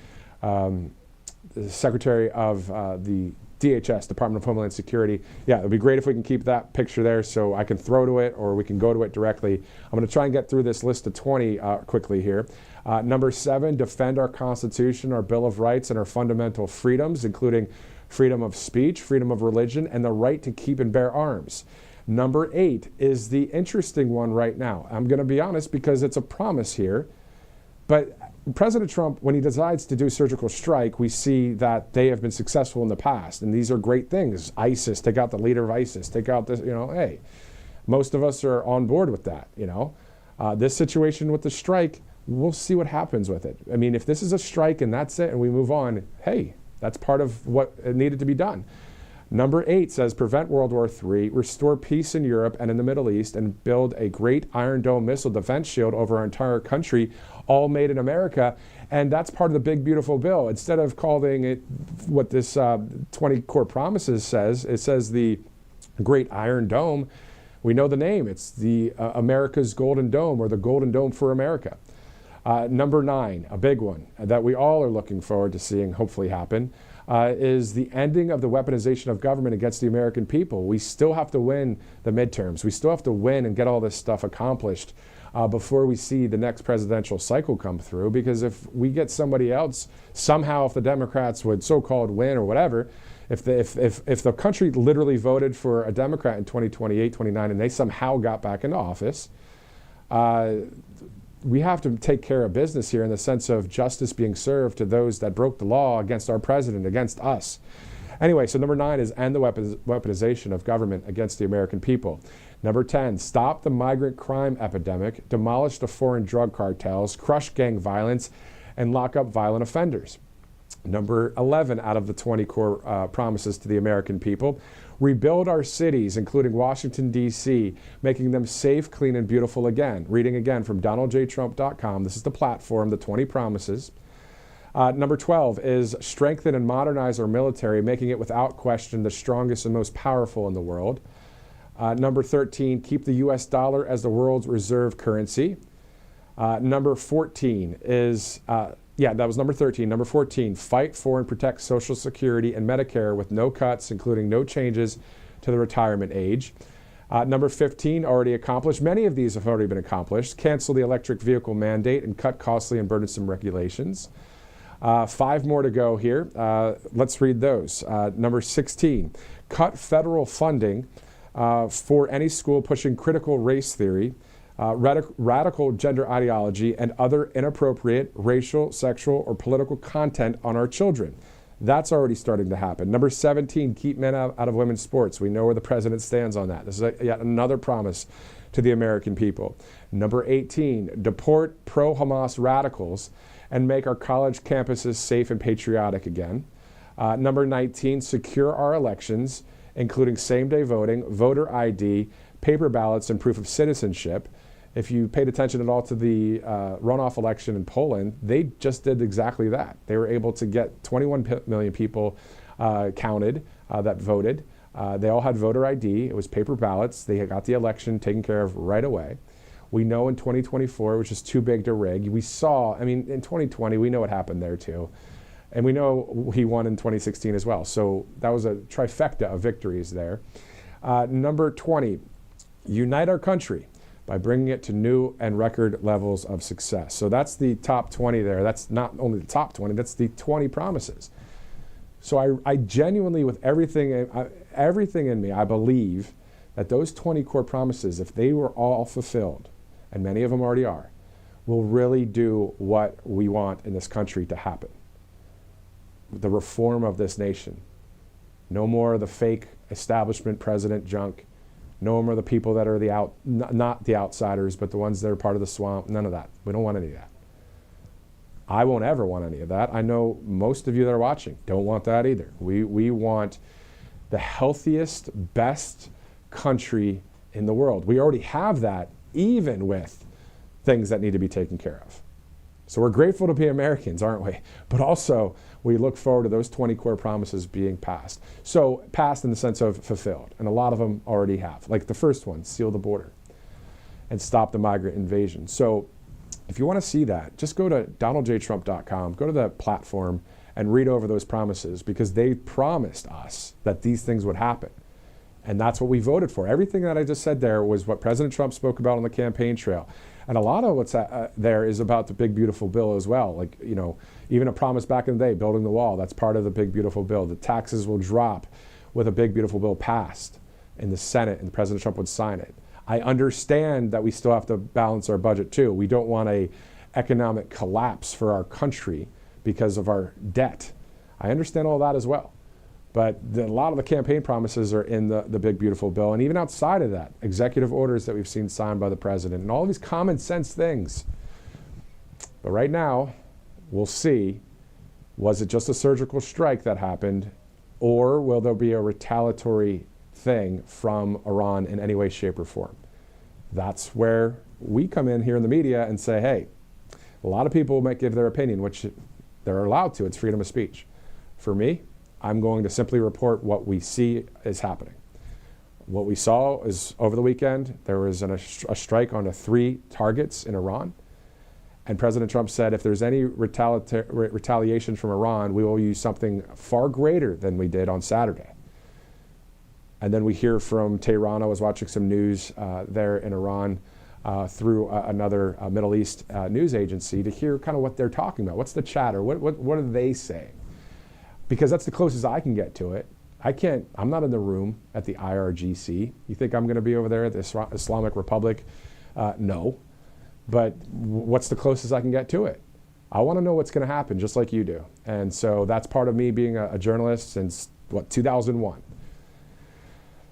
Secretary of the DHS, Department of Homeland Security. Yeah, it would be great if we can keep that picture there so I can throw to it or we can go to it directly. I'm going to try and get through this list of 20 quickly here. Number 7, defend our Constitution, our Bill of Rights, and our fundamental freedoms, including freedom of speech, freedom of religion, and the right to keep and bear arms. Number 8 is the interesting one right now. I'm going to be honest because it's a promise here, but President Trump, when he decides to do surgical strike, we see that they have been successful in the past, and these are great things. ISIS, take out the leader of ISIS, take out this, hey, most of us are on board with that, This situation with the strike, we'll see what happens with it. I mean, if this is a strike and that's it and we move on, hey, that's part of what needed to be done. Number 8 says prevent World War III, restore peace in Europe and in the Middle East, and build a great Iron Dome missile defense shield over our entire country, all made in America. And that's part of the big, beautiful bill. Instead of calling it what this 20 core promises says, it says the Great Iron Dome. We know the name. It's the America's Golden Dome, or the Golden Dome for America. Number 9, a big one that we all are looking forward to seeing hopefully happen, is the ending of the weaponization of government against the American people. We still have to win the midterms. We still have to win and get all this stuff accomplished before we see the next presidential cycle come through. Because if we get somebody else, somehow if the Democrats would so-called win or whatever, if the country literally voted for a Democrat in 2028, 29, and they somehow got back into office, we have to take care of business here in the sense of justice being served to those that broke the law against our president, against us. Anyway, so number 9 is end the weaponization of government against the American people. Number 10, stop the migrant crime epidemic, demolish the foreign drug cartels, crush gang violence, and lock up violent offenders. Number 11 out of the 20 core promises to the American people, rebuild our cities, including Washington, D.C., making them safe, clean, and beautiful again. Reading again from DonaldJTrump.com. This is the platform, the 20 promises. Number 12 is strengthen and modernize our military, making it without question the strongest and most powerful in the world. Number 13, keep the U.S. dollar as the world's reserve currency. Number 14 is... that was number 13. Number 14, fight for and protect Social Security and Medicare with no cuts, including no changes to the retirement age. Number 15, already accomplished. Many of these have already been accomplished. Cancel the electric vehicle mandate and cut costly and burdensome regulations. 5 more to go here. Let's read those. Number 16, cut federal funding for any school pushing critical race theory, radical gender ideology, and other inappropriate racial, sexual, or political content on our children. That's already starting to happen. Number 17, keep men out of women's sports. We know where the president stands on that. This is yet another promise to the American people. Number 18, deport pro-Hamas radicals and make our college campuses safe and patriotic again. Number 19, secure our elections, including same-day voting, voter ID, paper ballots, and proof of citizenship. If you paid attention at all to the runoff election in Poland, they just did exactly that. They were able to get 21 million people counted that voted. They all had voter ID. It was paper ballots. They got the election taken care of right away. We know in 2024, which is too big to rig, we saw, in 2020, we know what happened there too. And we know he won in 2016 as well. So that was a trifecta of victories there. Number 20, unite our country by bringing it to new and record levels of success. So that's the top 20 there. That's not only the top 20, that's the 20 promises. So I genuinely, with everything in me, I believe that those 20 core promises, if they were all fulfilled, and many of them already are, will really do what we want in this country to happen. The reform of this nation. No more of the fake establishment president junk. No more of the people that are not the outsiders, but the ones that are part of the swamp. None of that. We don't want any of that. I won't ever want any of that. I know most of you that are watching don't want that either. We want the healthiest, best country in the world. We already have that, even with things that need to be taken care of. So we're grateful to be Americans, aren't we? But also, we look forward to those 20 core promises being passed. So passed in the sense of fulfilled, and a lot of them already have. Like the first one, seal the border and stop the migrant invasion. So if you want to see that, just go to donaldjtrump.com, go to the platform and read over those promises, because they promised us that these things would happen. And that's what we voted for. Everything that I just said there was what President Trump spoke about on the campaign trail. And a lot of what's there is about the big, beautiful bill as well. Like, you know, even a promise back in the day, building the wall, that's part of the big, beautiful bill. The taxes will drop with a big, beautiful bill passed in the Senate, and President Trump would sign it. I understand that we still have to balance our budget too. We don't want a economic collapse for our country because of our debt. I understand all that as well. But a lot of the campaign promises are in the big, beautiful bill. And even outside of that, executive orders that we've seen signed by the president and all these common sense things. But right now, we'll see, was it just a surgical strike that happened, or will there be a retaliatory thing from Iran in any way, shape, or form? That's where we come in here in the media and say, hey, a lot of people might give their opinion, which they're allowed to. It's freedom of speech. For me, I'm going to simply report what we see is happening. What we saw is over the weekend, there was a strike on 3 targets in Iran. And President Trump said, if there's any retaliation from Iran, we will use something far greater than we did on Saturday. And then we hear from Tehran. I was watching some news there in Iran through another Middle East news agency to hear kind of what they're talking about. What's the chatter? What are they saying? Because that's the closest I can get to it. I'm not in the room at the IRGC. You think I'm going to be over there at the Islamic Republic? No. But what's the closest I can get to it? I want to know what's going to happen, just like you do. And so that's part of me being a journalist since, 2001.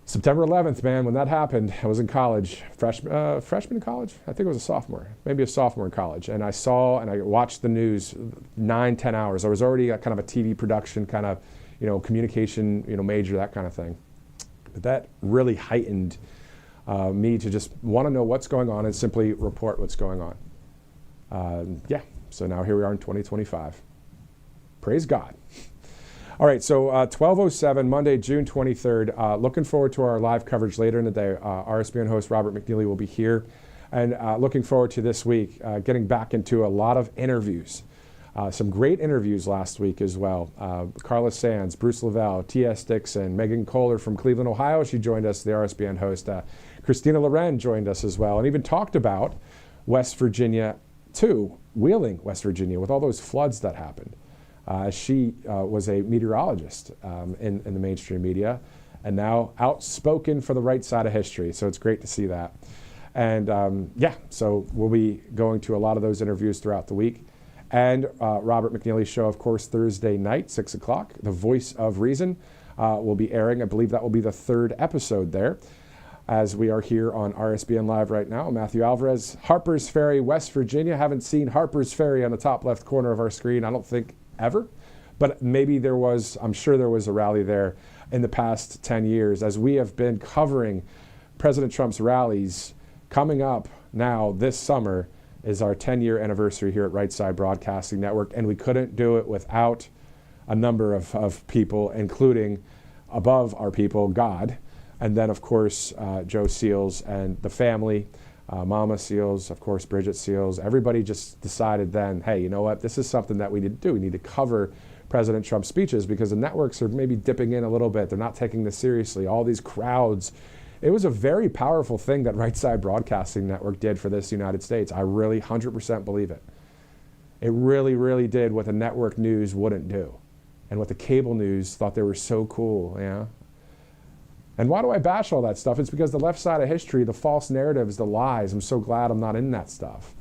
September 11th, man, when that happened, I was in college, freshman in college? I think it was a sophomore, maybe a sophomore in college. And I saw and I watched the news 9-10 hours. I was already kind of a TV production kind of, communication, major, that kind of thing. But that really heightened me to just want to know what's going on and simply report what's going on. So now here we are in 2025. Praise God. All right, so 12:07, Monday, June 23rd. Looking forward to our live coverage later in the day. RSBN host Robert McNeely will be here. And looking forward to this week, getting back into a lot of interviews. Some great interviews last week as well. Carla Sands, Bruce Lavelle, T.S. Dixon, Megan Kohler from Cleveland, Ohio. She joined us, the RSBN host. Christina Loren joined us as well, and even talked about West Virginia too, Wheeling, West Virginia, with all those floods that happened. She was a meteorologist in the mainstream media, and now outspoken for the right side of history. So it's great to see that. And so we'll be going to a lot of those interviews throughout the week. And Robert McNeely's show, of course, Thursday night, 6 o'clock, The Voice of Reason, will be airing. I believe that will be the 3rd episode there, as we are here on RSBN Live right now. Matthew Alvarez, Harpers Ferry, West Virginia. Haven't seen Harpers Ferry on the top left corner of our screen, I don't think, ever. But maybe I'm sure there was a rally there in the past 10 years, as we have been covering President Trump's rallies. Coming up now this summer is our 10-year anniversary here at Right Side Broadcasting Network, and we couldn't do it without a number of people, including, above our people, God, and then, of course, Joe Seals and the family, Mama Seals, of course, Bridget Seals. Everybody just decided then, hey, you know what, this is something that we need to do. We need to cover President Trump's speeches, because the networks are maybe dipping in a little bit. They're not taking this seriously. All these crowds. It was a very powerful thing that Right Side Broadcasting Network did for this United States. I really 100% believe it. It really, really did what the network news wouldn't do, and what the cable news thought they were so cool, yeah? And why do I bash all that stuff? It's because the left side of history, the false narratives, the lies, I'm so glad I'm not in that stuff.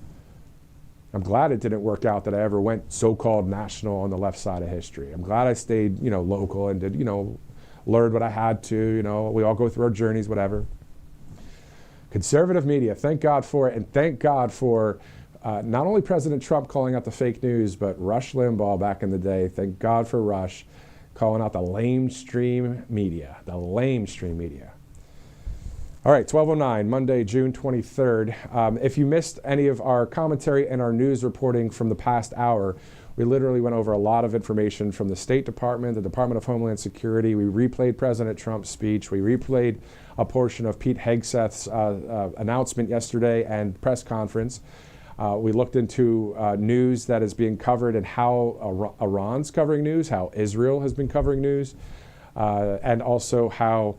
I'm glad it didn't work out that I ever went so-called national on the left side of history. I'm glad I stayed, local and did, learned what I had to, we all go through our journeys, whatever. Conservative media, thank God for it, and thank God for not only President Trump calling out the fake news, but Rush Limbaugh back in the day. Thank God for Rush calling out the lamestream media, All right, 12:09, Monday, June 23rd. If you missed any of our commentary and our news reporting from the past hour, we literally went over a lot of information from the State Department, the Department of Homeland Security. We replayed President Trump's speech. We replayed a portion of Pete Hegseth's announcement yesterday and press conference. We looked into news that is being covered and how Iran's covering news, how Israel has been covering news, and also how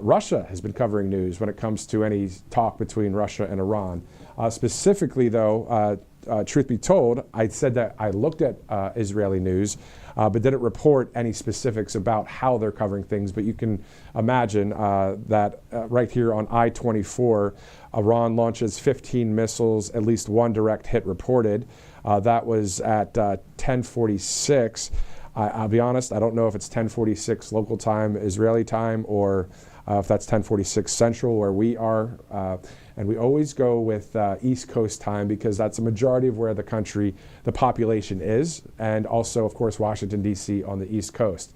Russia has been covering news when it comes to any talk between Russia and Iran. Specifically, though, truth be told, I said that I looked at Israeli news, but didn't report any specifics about how they're covering things. But you can imagine that right here on I-24, Iran launches 15 missiles, at least one direct hit reported. That was at 10:46. I'll be honest, I don't know if it's 10:46 local time, Israeli time, or if that's 10:46 Central where we are. And we always go with East Coast time because that's a majority of where the country, the population is, and also, of course, Washington, D.C. on the East Coast.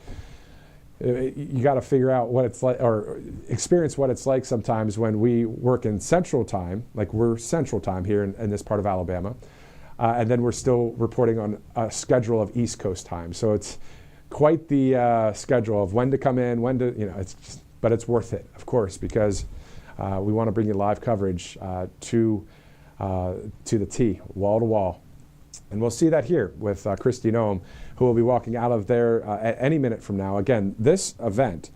You got to figure out what it's like, or experience what it's like sometimes when we work in Central time, like we're Central time here in this part of Alabama. And then we're still reporting on a schedule of East Coast time. So it's quite the schedule of when to come in, when to, but it's worth it, of course, because we want to bring you live coverage to the T, wall to wall. And we'll see that here with Kristi Noem, who will be walking out of there at any minute from now. Again, this event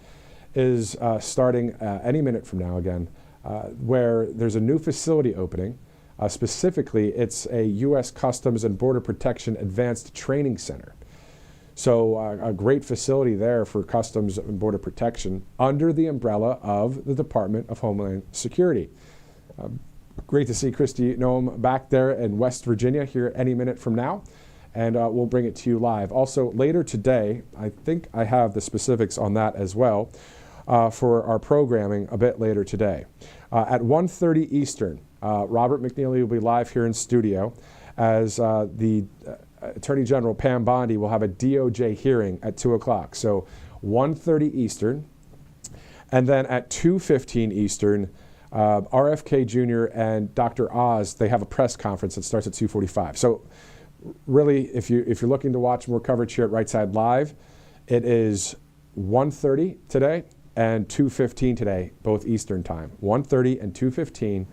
is starting any minute from now again, where there's a new facility opening. Specifically, it's a U.S. Customs and Border Protection Advanced Training Center. So a great facility there for Customs and Border Protection under the umbrella of the Department of Homeland Security. Great to see Kristi Noem back there in West Virginia here any minute from now, and we'll bring it to you live. Also, later today, I think I have the specifics on that as well for our programming a bit later today. At 1:30 Eastern, Robert McNeely will be live here in studio as the Attorney General Pam Bondi will have a DOJ hearing at 2 o'clock. So 1:30 Eastern. And then at 2:15 Eastern, RFK Jr. and Dr. Oz, they have a press conference that starts at 2:45. So really, if you're looking to watch more coverage here at Right Side Live, it is 1:30 today and 2:15 today, both Eastern time. 1:30 and 2:15.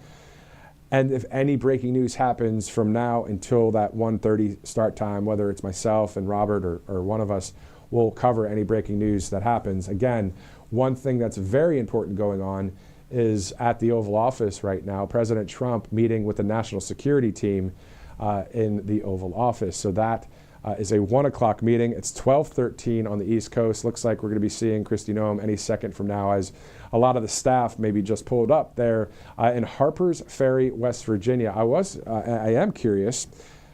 And if any breaking news happens from now until that 1:30 start time, whether it's myself and Robert or one of us, we'll cover any breaking news that happens. Again, one thing that's very important going on is at the Oval Office right now, President Trump meeting with the national security team in the Oval Office. So that is a 1 o'clock meeting. It's 12:13 on the East Coast. Looks like we're going to be seeing Kristi Noem any second from now as a lot of the staff maybe just pulled up there in Harpers Ferry, West Virginia. I am curious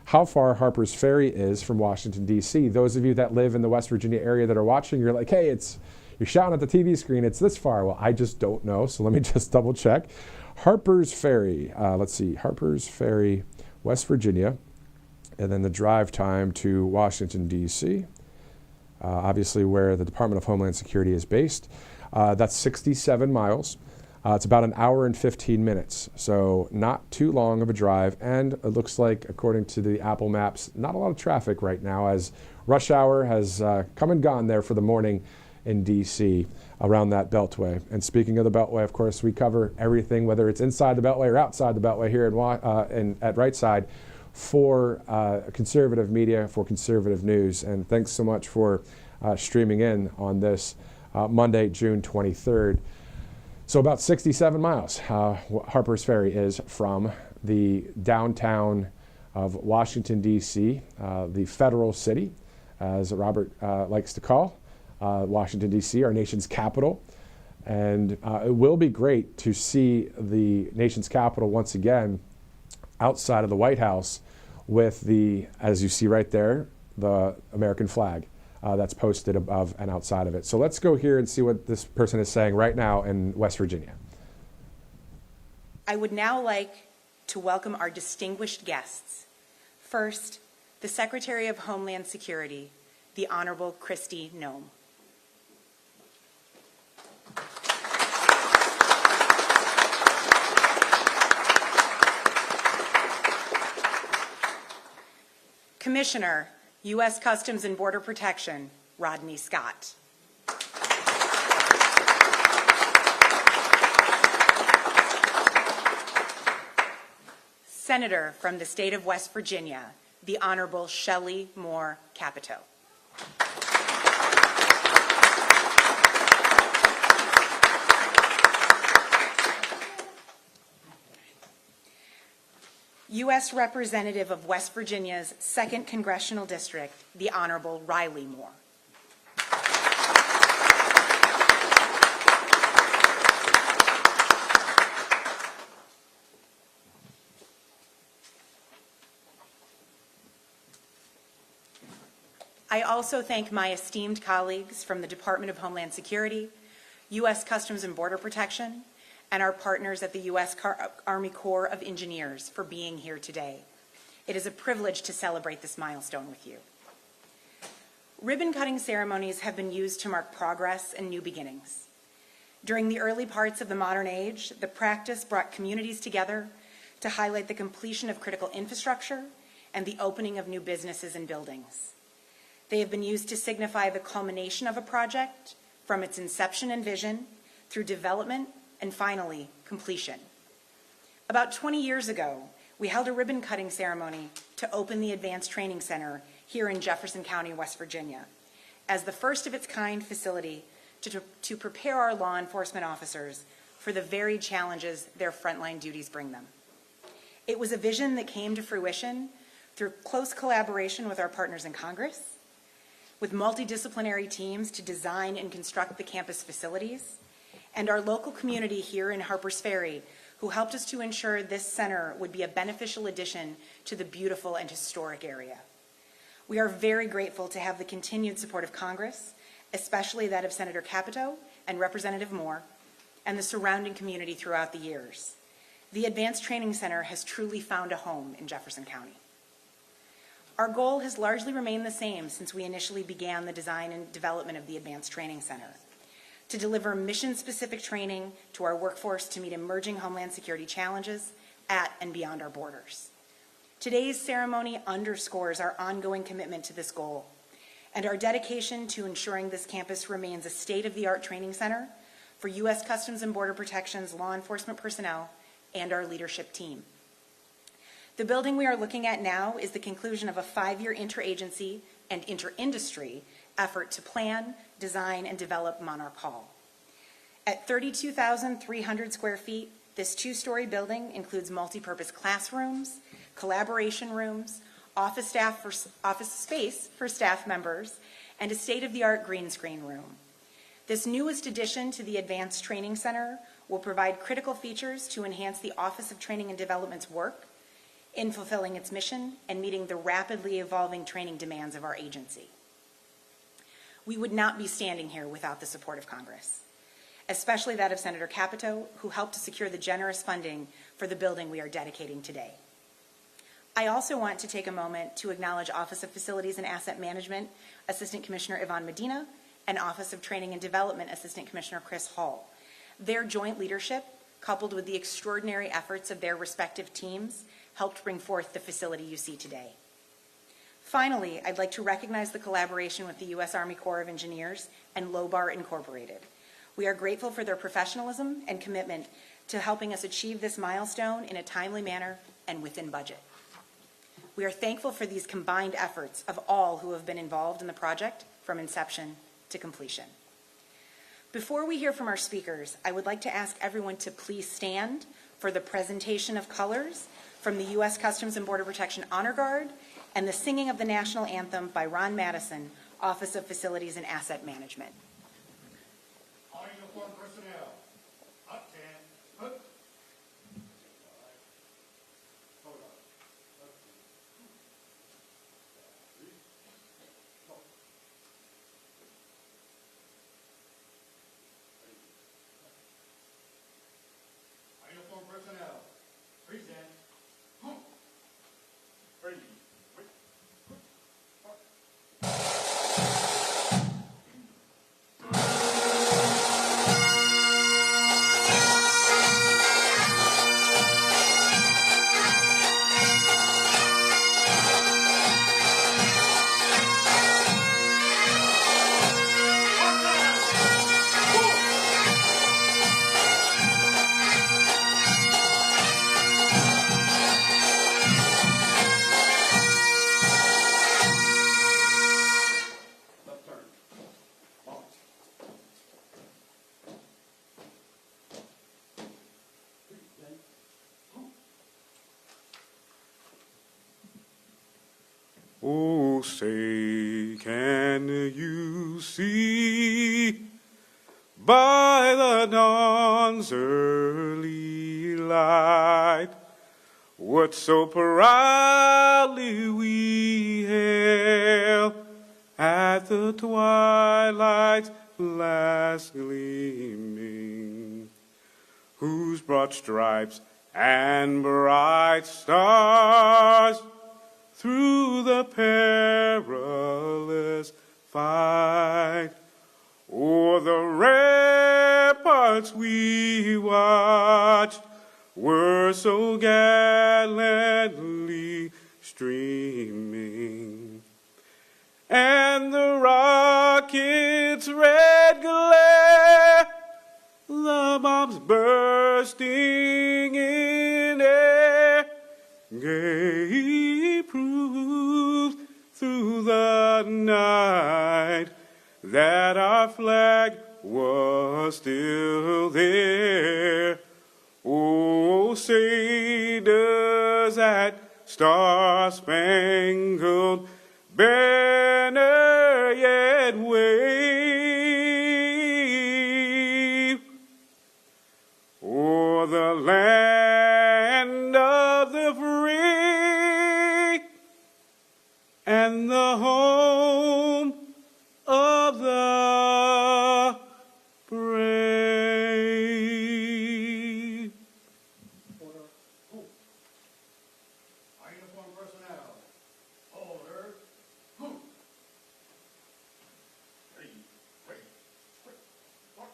how far Harpers Ferry is from Washington, D.C. Those of you that live in the West Virginia area that are watching, you're like, hey, you're shouting at the TV screen, it's this far. Well, I just don't know, so let me just double check. Harpers Ferry, let's see, Harpers Ferry, West Virginia. And then the drive time to Washington, D.C., obviously where the Department of Homeland Security is based. That's 67 miles. It's about an hour and 15 minutes, so not too long of a drive. And it looks like, according to the Apple Maps, not a lot of traffic right now as rush hour has come and gone there for the morning in D.C. around that Beltway. And speaking of the Beltway, of course, we cover everything, whether it's inside the Beltway or outside the Beltway here at Right Side, for conservative media, for conservative news. And thanks so much for streaming in on this Monday, June 23rd. So about 67 miles Harpers Ferry is from the downtown of Washington, D.C., the federal city, as Robert likes to call Washington, D.C., our nation's capital. And it will be great to see the nation's capital once again outside of the White House with the, as you see right there, the American flag that's posted above and outside of it. So let's go here and see what this person is saying right now in West Virginia. I would now like to welcome our distinguished guests. First, the Secretary of Homeland Security, the Honorable Kristi Noem. Commissioner, U.S. Customs and Border Protection, Rodney Scott. Senator from the state of West Virginia, the Honorable Shelley Moore Capito. U.S. Representative of West Virginia's 2nd Congressional District, the Honorable Riley Moore. I also thank my esteemed colleagues from the Department of Homeland Security, U.S. Customs and Border Protection, and our partners at the U.S. Army Corps of Engineers for being here today. It is a privilege to celebrate this milestone with you. Ribbon-cutting ceremonies have been used to mark progress and new beginnings. During the early parts of the modern age, the practice brought communities together to highlight the completion of critical infrastructure and the opening of new businesses and buildings. They have been used to signify the culmination of a project from its inception and vision through development and finally completion. About 20 years ago, we held a ribbon-cutting ceremony to open the Advanced Training Center here in Jefferson County, West Virginia, as the first of its kind facility to prepare our law enforcement officers for the varied challenges their frontline duties bring them. It was a vision that came to fruition through close collaboration with our partners in Congress, with multidisciplinary teams to design and construct the campus facilities, and our local community here in Harpers Ferry, who helped us to ensure this center would be a beneficial addition to the beautiful and historic area. We are very grateful to have the continued support of Congress, especially that of Senator Capito and Representative Moore, and the surrounding community throughout the years. The Advanced Training Center has truly found a home in Jefferson County. Our goal has largely remained the same since we initially began the design and development of the Advanced Training Center: to deliver mission-specific training to our workforce to meet emerging Homeland Security challenges at and beyond our borders. Today's ceremony underscores our ongoing commitment to this goal and our dedication to ensuring this campus remains a state-of-the-art training center for U.S. Customs and Border Protection's law enforcement personnel and our leadership team. The building we are looking at now is the conclusion of a 5-year interagency and interindustry effort to plan, design, and develop Monarch Hall. At 32,300 square feet, this 2-story building includes multi-purpose classrooms, collaboration rooms, office space for staff members, and a state-of-the-art green screen room. This newest addition to the Advanced Training Center will provide critical features to enhance the Office of Training and Development's work in fulfilling its mission and meeting the rapidly evolving training demands of our agency. We would not be standing here without the support of Congress, especially that of Senator Capito, who helped to secure the generous funding for the building we are dedicating today. I also want to take a moment to acknowledge Office of Facilities and Asset Management Assistant Commissioner Yvonne Medina and Office of Training and Development Assistant Commissioner Chris Hall. Their joint leadership, coupled with the extraordinary efforts of their respective teams, helped bring forth the facility you see today. Finally, I'd like to recognize the collaboration with the U.S. Army Corps of Engineers and Lobar Incorporated. We are grateful for their professionalism and commitment to helping us achieve this milestone in a timely manner and within budget. We are thankful for these combined efforts of all who have been involved in the project from inception to completion. Before we hear from our speakers, I would like to ask everyone to please stand for the presentation of colors from the U.S. Customs and Border Protection Honor Guard and the singing of the national anthem by Ron Madison, Office of Facilities and Asset Management. All uniformed personnel, up 10, hook. Hold on. All uniformed personnel, present. Ready. Oh, say, can you see by the dawn's early light what so proudly we hail at the twilight's last gleaming, whose broad stripes and bright stars through the perilous fight o'er the ramparts we watched were so gallantly streaming, and the rocket's red glare, the bombs bursting in air, gave proof through the night that our flag was still there. Oh, say does that star-spangled banner yet wave o'er the land of the free and the home of the brave. Order. Who? Our uniformed personnel. Order. Who? Ready. Wait. Quick. Walk.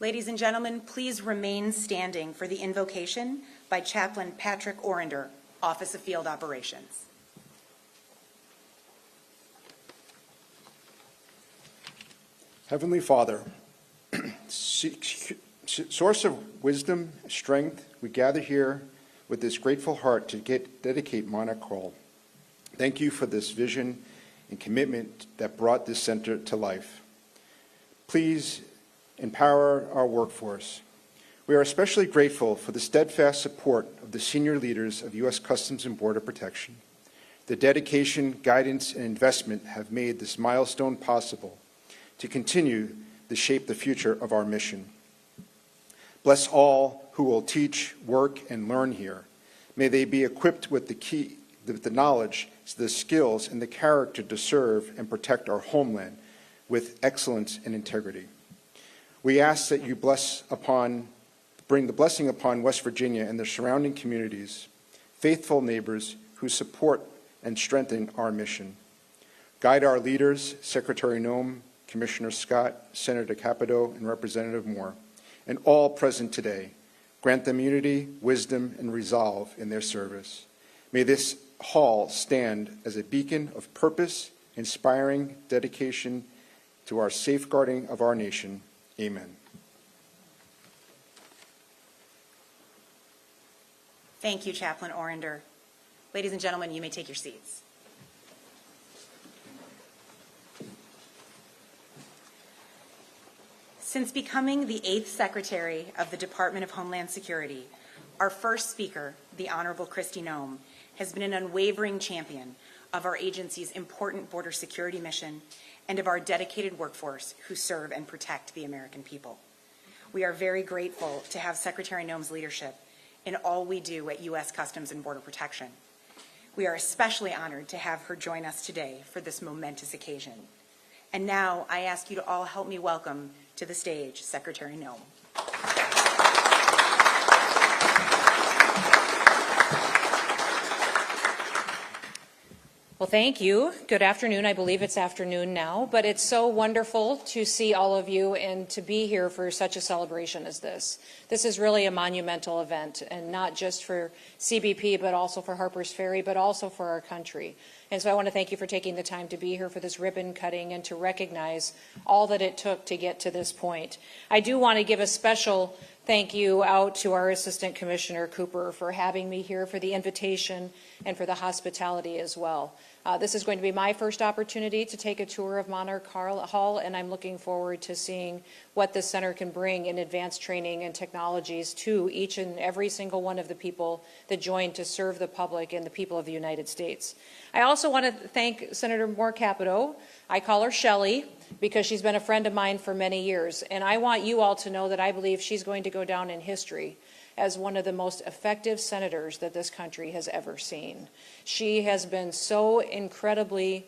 Ladies and gentlemen, please remain standing for the invocation by Chaplain Patrick Orender, Office of Field Operations. Heavenly Father, source of wisdom, strength, we gather here with this grateful heart to dedicate Monarch Hall. Thank you for this vision and commitment that brought this center to life. Please empower our workforce. We are especially grateful for the steadfast support of the senior leaders of U.S. Customs and Border Protection. The dedication, guidance, and investment have made this milestone possible to continue to shape the future of our mission. Bless all who will teach, work, and learn here. May they be equipped with the knowledge, the skills, and the character to serve and protect our homeland with excellence and integrity. We ask that you bring the blessing upon West Virginia and the surrounding communities, faithful neighbors who support and strengthen our mission. Guide our leaders, Secretary Noem, Commissioner Scott, Senator Capito, and Representative Moore, and all present today. Grant them unity, wisdom, and resolve in their service. May this hall stand as a beacon of purpose, inspiring dedication to our safeguarding of our nation. Amen. Thank you, Chaplain Orender. Ladies and gentlemen, you may take your seats. Since becoming the 8th Secretary of the Department of Homeland Security, our first speaker, the Honorable Kristi Noem, has been an unwavering champion of our agency's important border security mission and of our dedicated workforce who serve and protect the American people. We are very grateful to have Secretary Noem's leadership in all we do at U.S. Customs and Border Protection. We are especially honored to have her join us today for this momentous occasion. And now I ask you to all help me welcome to the stage Secretary Noem. Well, thank you. Good afternoon. I believe it's afternoon now, but it's so wonderful to see all of you and to be here for such a celebration as this. This is really a monumental event, and not just for CBP, but also for Harpers Ferry, but also for our country. And so I want to thank you for taking the time to be here for this ribbon cutting and to recognize all that it took to get to this point. I do want to give a special thank you out to our Assistant Commissioner Cooper for having me here, for the invitation and for the hospitality as well. This is going to be my first opportunity to take a tour of Monarch Hall, and I'm looking forward to seeing what the center can bring in advanced training and technologies to each and every single one of the people that joined to serve the public and the people of the United States. I also want to thank Senator Moore Capito. I call her Shelley because she's been a friend of mine for many years, and I want you all to know that I believe she's going to go down in history as one of the most effective senators that this country has ever seen. She has been so incredibly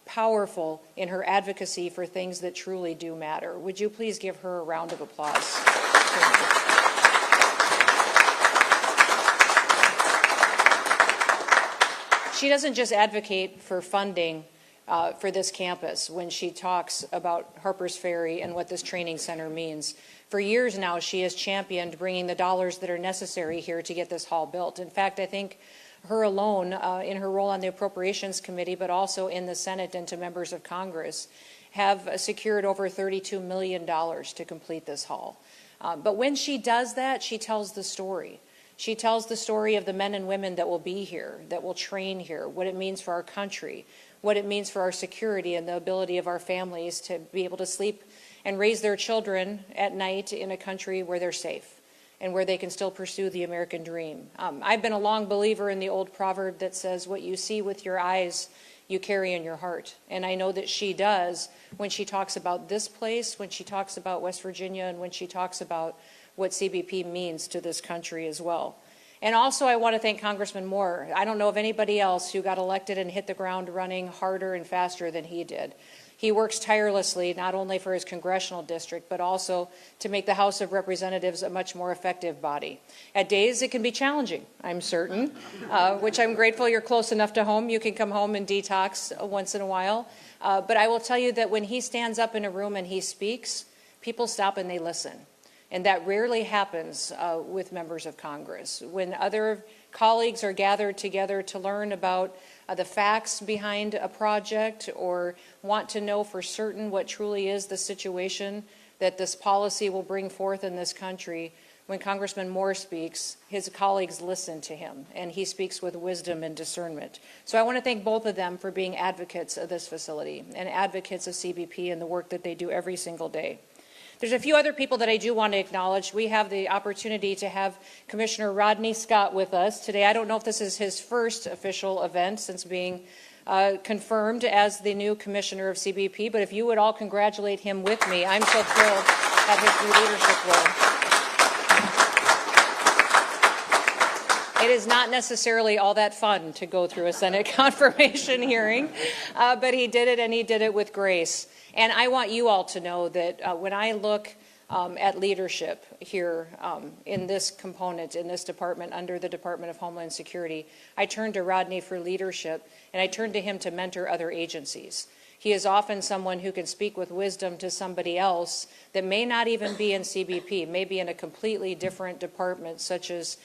powerful in her advocacy for things that truly do matter. Would you please give her a round of applause? Thank you. She doesn't just advocate for funding for this campus when she talks about Harpers Ferry and what this training center means. For years now, she has championed bringing the dollars that are necessary here to get this hall built. In fact, I think her alone, in her role on the Appropriations Committee, but also in the Senate and to members of Congress, have secured over $32 million to complete this hall. But when she does that, she tells the story. She tells the story of the men and women that will be here, that will train here, what it means for our country, what it means for our security and the ability of our families to be able to sleep and raise their children at night in a country where they're safe and where they can still pursue the American dream. I've been a long believer in the old proverb that says, what you see with your eyes, you carry in your heart. And I know that she does when she talks about this place, when she talks about West Virginia, and when she talks about what CBP means to this country as well. And also I want to thank Congressman Moore. I don't know of anybody else who got elected and hit the ground running harder and faster than he did. He works tirelessly not only for his congressional district, but also to make the House of Representatives a much more effective body. At days it can be challenging, I'm certain, which I'm grateful you're close enough to home. You can come home and detox once in a while. But I will tell you that when he stands up in a room and he speaks, people stop and they listen. And that rarely happens with members of Congress. When other colleagues are gathered together to learn about the facts behind a project or want to know for certain what truly is the situation that this policy will bring forth in this country, when Congressman Moore speaks, his colleagues listen to him, and he speaks with wisdom and discernment. So I want to thank both of them for being advocates of this facility and advocates of CBP and the work that they do every single day. There's a few other people that I do want to acknowledge. We have the opportunity to have Commissioner Rodney Scott with us today. I don't know if this is his first official event since being confirmed as the new commissioner of CBP, but if you would all congratulate him with me, I'm so thrilled at his new leadership role. It is not necessarily all that fun to go through a Senate confirmation hearing, but he did it, and he did it with grace. And I want you all to know that when I look at leadership here in this component, in this department, under the Department of Homeland Security, I turn to Rodney for leadership, and I turn to him to mentor other agencies. He is often someone who can speak with wisdom to somebody else that may not even be in CBP, may be in a completely different department, such as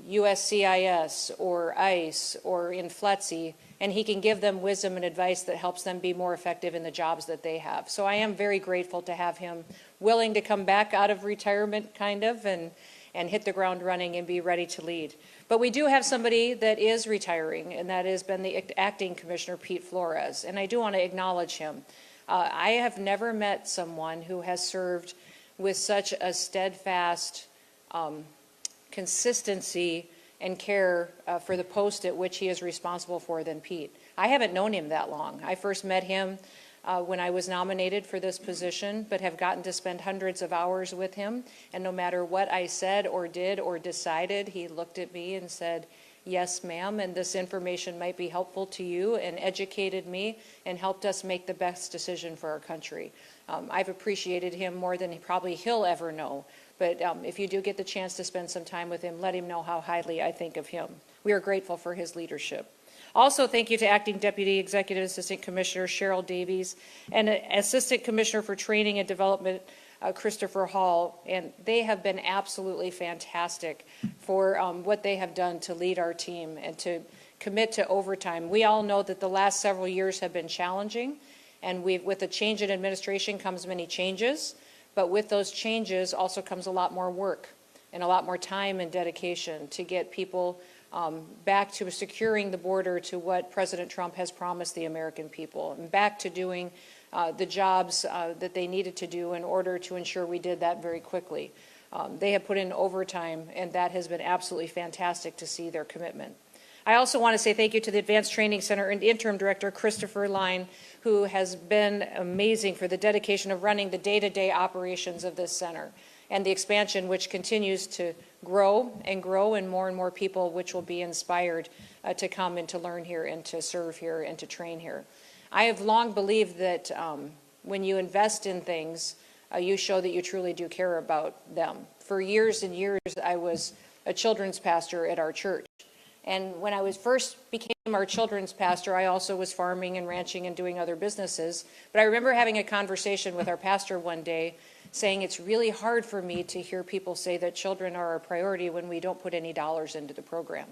USCIS or ICE or in FLETC, and he can give them wisdom and advice that helps them be more effective in the jobs that they have. So I am very grateful to have him willing to come back out of retirement, kind of, and hit the ground running and be ready to lead. But we do have somebody that is retiring, and that has been the acting commissioner, Pete Flores, and I do want to acknowledge him. I have never met someone who has served with such a steadfast consistency and care for the post at which he is responsible for than Pete. I haven't known him that long. I first met him when I was nominated for this position, but have gotten to spend hundreds of hours with him. And no matter what I said or did or decided, he looked at me and said, yes, ma'am, and this information might be helpful to you, and educated me and helped us make the best decision for our country. I've appreciated him more than probably he'll ever know. But if you do get the chance to spend some time with him, let him know how highly I think of him. We are grateful for his leadership. Also, thank you to Acting Deputy Executive Assistant Commissioner Cheryl Davies and Assistant Commissioner for Training and Development, Christopher Hall, and they have been absolutely fantastic for what they have done to lead our team and to commit to overtime. We all know that the last several years have been challenging, and with the change in administration comes many changes, but with those changes also comes a lot more work and a lot more time and dedication to get people back to securing the border to what President Trump has promised the American people, and back to doing the jobs that they needed to do in order to ensure we did that very quickly. They have put in overtime, and that has been absolutely fantastic to see their commitment. I also want to say thank you to the Advanced Training Center and Interim Director, Christopher Line, who has been amazing for the dedication of running the day-to-day operations of this center and the expansion, which continues to grow, and more people which will be inspired to come and to learn here and to serve here and to train here. I have long believed that when you invest in things, you show that you truly do care about them. For years and years, I was a children's pastor at our church. And when I first became our children's pastor, I also was farming and ranching and doing other businesses. But I remember having a conversation with our pastor one day saying it's really hard for me to hear people say that children are a priority when we don't put any dollars into the program.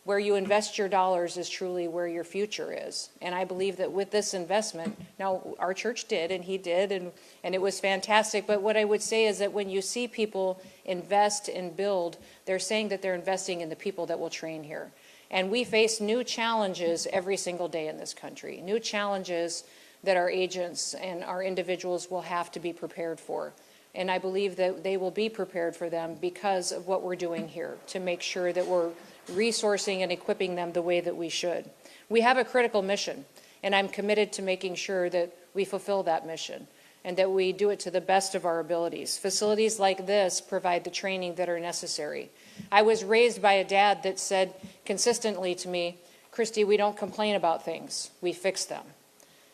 Where you invest your dollars is truly where your future is. And I believe that with this investment, now our church did, and he did, and it was fantastic. But what I would say is that when you see people invest and build, they're saying that they're investing in the people that will train here. And we face new challenges every single day in this country, new challenges that our agents and our individuals will have to be prepared for. And I believe that they will be prepared for them because of what we're doing here to make sure that we're resourcing and equipping them the way that we should. We have a critical mission, and I'm committed to making sure that we fulfill that mission and that we do it to the best of our abilities. Facilities like this provide the training that are necessary. I was raised by a dad that said consistently to me, Kristi, we don't complain about things, we fix them.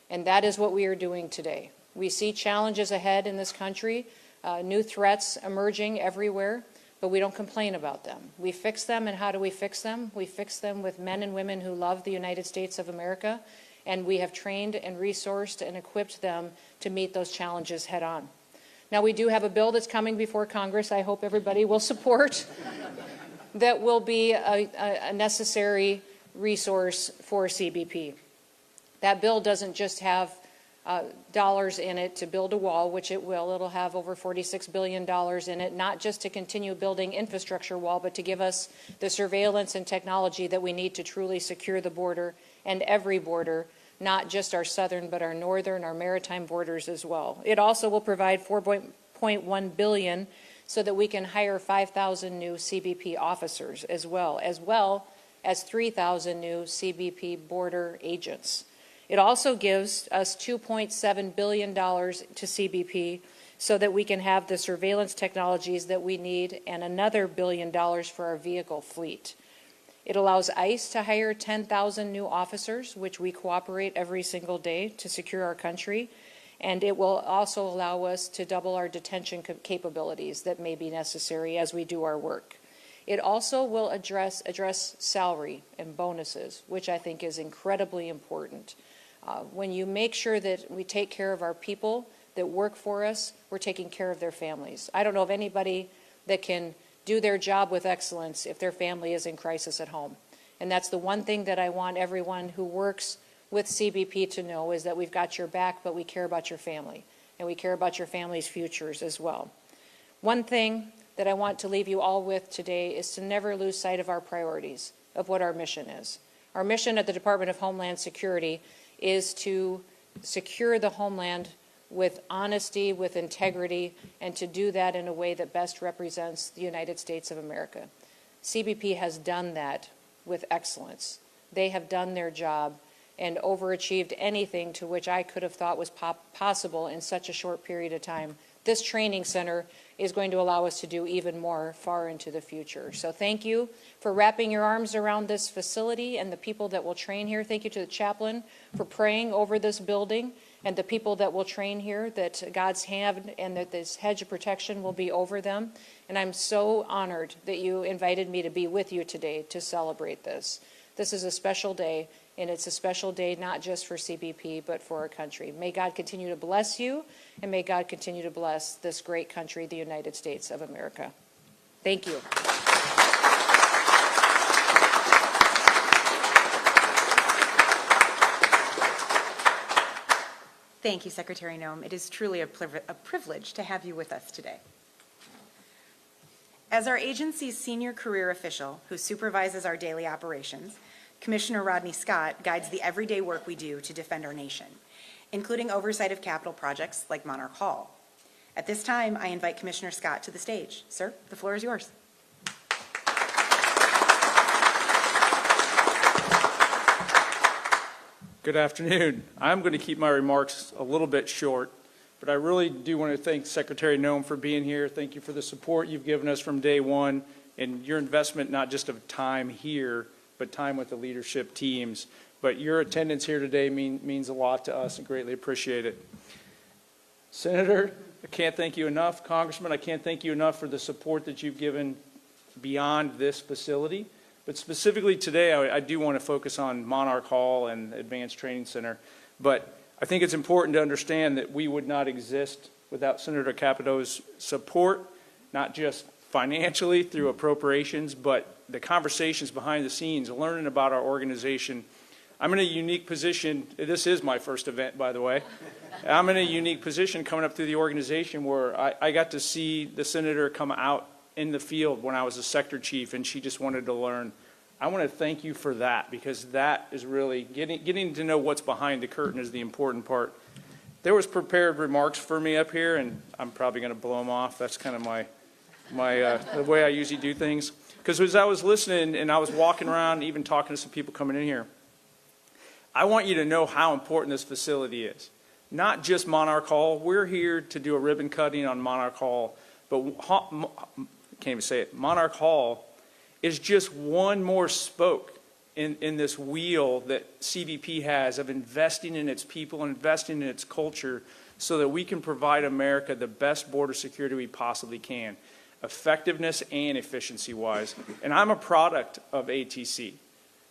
And that is what we are doing today. We see challenges ahead in this country, new threats emerging everywhere, but we don't complain about them. We fix them, and how do we fix them? We fix them with men and women who love the United States of America, and we have trained and resourced and equipped them to meet those challenges head on. Now, we do have a bill that's coming before Congress I hope everybody will support that will be a necessary resource for CBP. That bill doesn't just have dollars in it to build a wall, which it will. It'll have over $46 billion in it, not just to continue building infrastructure wall, but to give us the surveillance and technology that we need to truly secure the border and every border, not just our southern, but our northern, our maritime borders as well. It also will provide $4.1 billion so that we can hire 5,000 new CBP officers as well as 3,000 new CBP border agents. It also gives us $2.7 billion to CBP so that we can have the surveillance technologies that we need, and another $1 billion for our vehicle fleet. It allows ICE to hire 10,000 new officers, which we cooperate every single day to secure our country. And it will also allow us to double our detention capabilities that may be necessary as we do our work. It also will address salary and bonuses, which I think is incredibly important. When you make sure that we take care of our people that work for us, we're taking care of their families. I don't know of anybody that can do their job with excellence if their family is in crisis at home. And that's the one thing that I want everyone who works with CBP to know, is that we've got your back, but we care about your family, and we care about your family's futures as well. One thing that I want to leave you all with today is to never lose sight of our priorities, of what our mission is. Our mission at the Department of Homeland Security is to secure the homeland with honesty, with integrity, and to do that in a way that best represents the United States of America. CBP has done that with excellence. They have done their job and overachieved anything to which I could have thought was possible in such a short period of time this training center is going to allow us to do even more far into the future. So thank you for wrapping your arms around this facility and the people that will train here. Thank you to the chaplain for praying over this building and the people that will train here, that God's hand and that this hedge of protection will be over them. And I'm so honored that you invited me to be with you today to celebrate this. This is a special day, and it's a special day not just for CBP, but for our country. May God continue to bless you, and may God continue to bless this great country, the United States of America. Thank you. Thank you, Secretary Noem. It is truly a privilege to have you with us today. As our agency's senior career official who supervises our daily operations, Commissioner Rodney Scott guides the everyday work we do to defend our nation, including oversight of capital projects like Monarch Hall. At this time, I invite Commissioner Scott to the stage. Sir, the floor is yours. Good afternoon. I'm going to keep my remarks a little bit short, but I really do want to thank Secretary Noem for being here. Thank you for the support you've given us from day one and your investment, not just of time here, but time with the leadership teams. But your attendance here today means a lot to us and greatly appreciate it. Senator, I can't thank you enough. Congressman, I can't thank you enough for the support that you've given beyond this facility. But specifically today, I do want to focus on Monarch Hall and Advanced Training Center. But I think it's important to understand that we would not exist without Senator Capito's support, not just financially through appropriations, but the conversations behind the scenes, learning about our organization. I'm in a unique position. This is my first event, by the way. I'm in a unique position coming up through the organization where I got to see the senator come out in the field when I was a sector chief, and she just wanted to learn. I want to thank you for that, because that is really getting to know what's behind the curtain is the important part. There was prepared remarks for me up here, and I'm probably going to blow them off. That's kind of the way I usually do things. Because as I was listening and I was walking around, even talking to some people coming in here, I want you to know how important this facility is. Not just Monarch Hall. We're here to do a ribbon cutting on Monarch Hall, but can't even say it. Monarch Hall is just one more spoke in this wheel that CBP has of investing in its people, investing in its culture, so that we can provide America the best border security we possibly can, effectiveness and efficiency-wise. And I'm a product of ATC.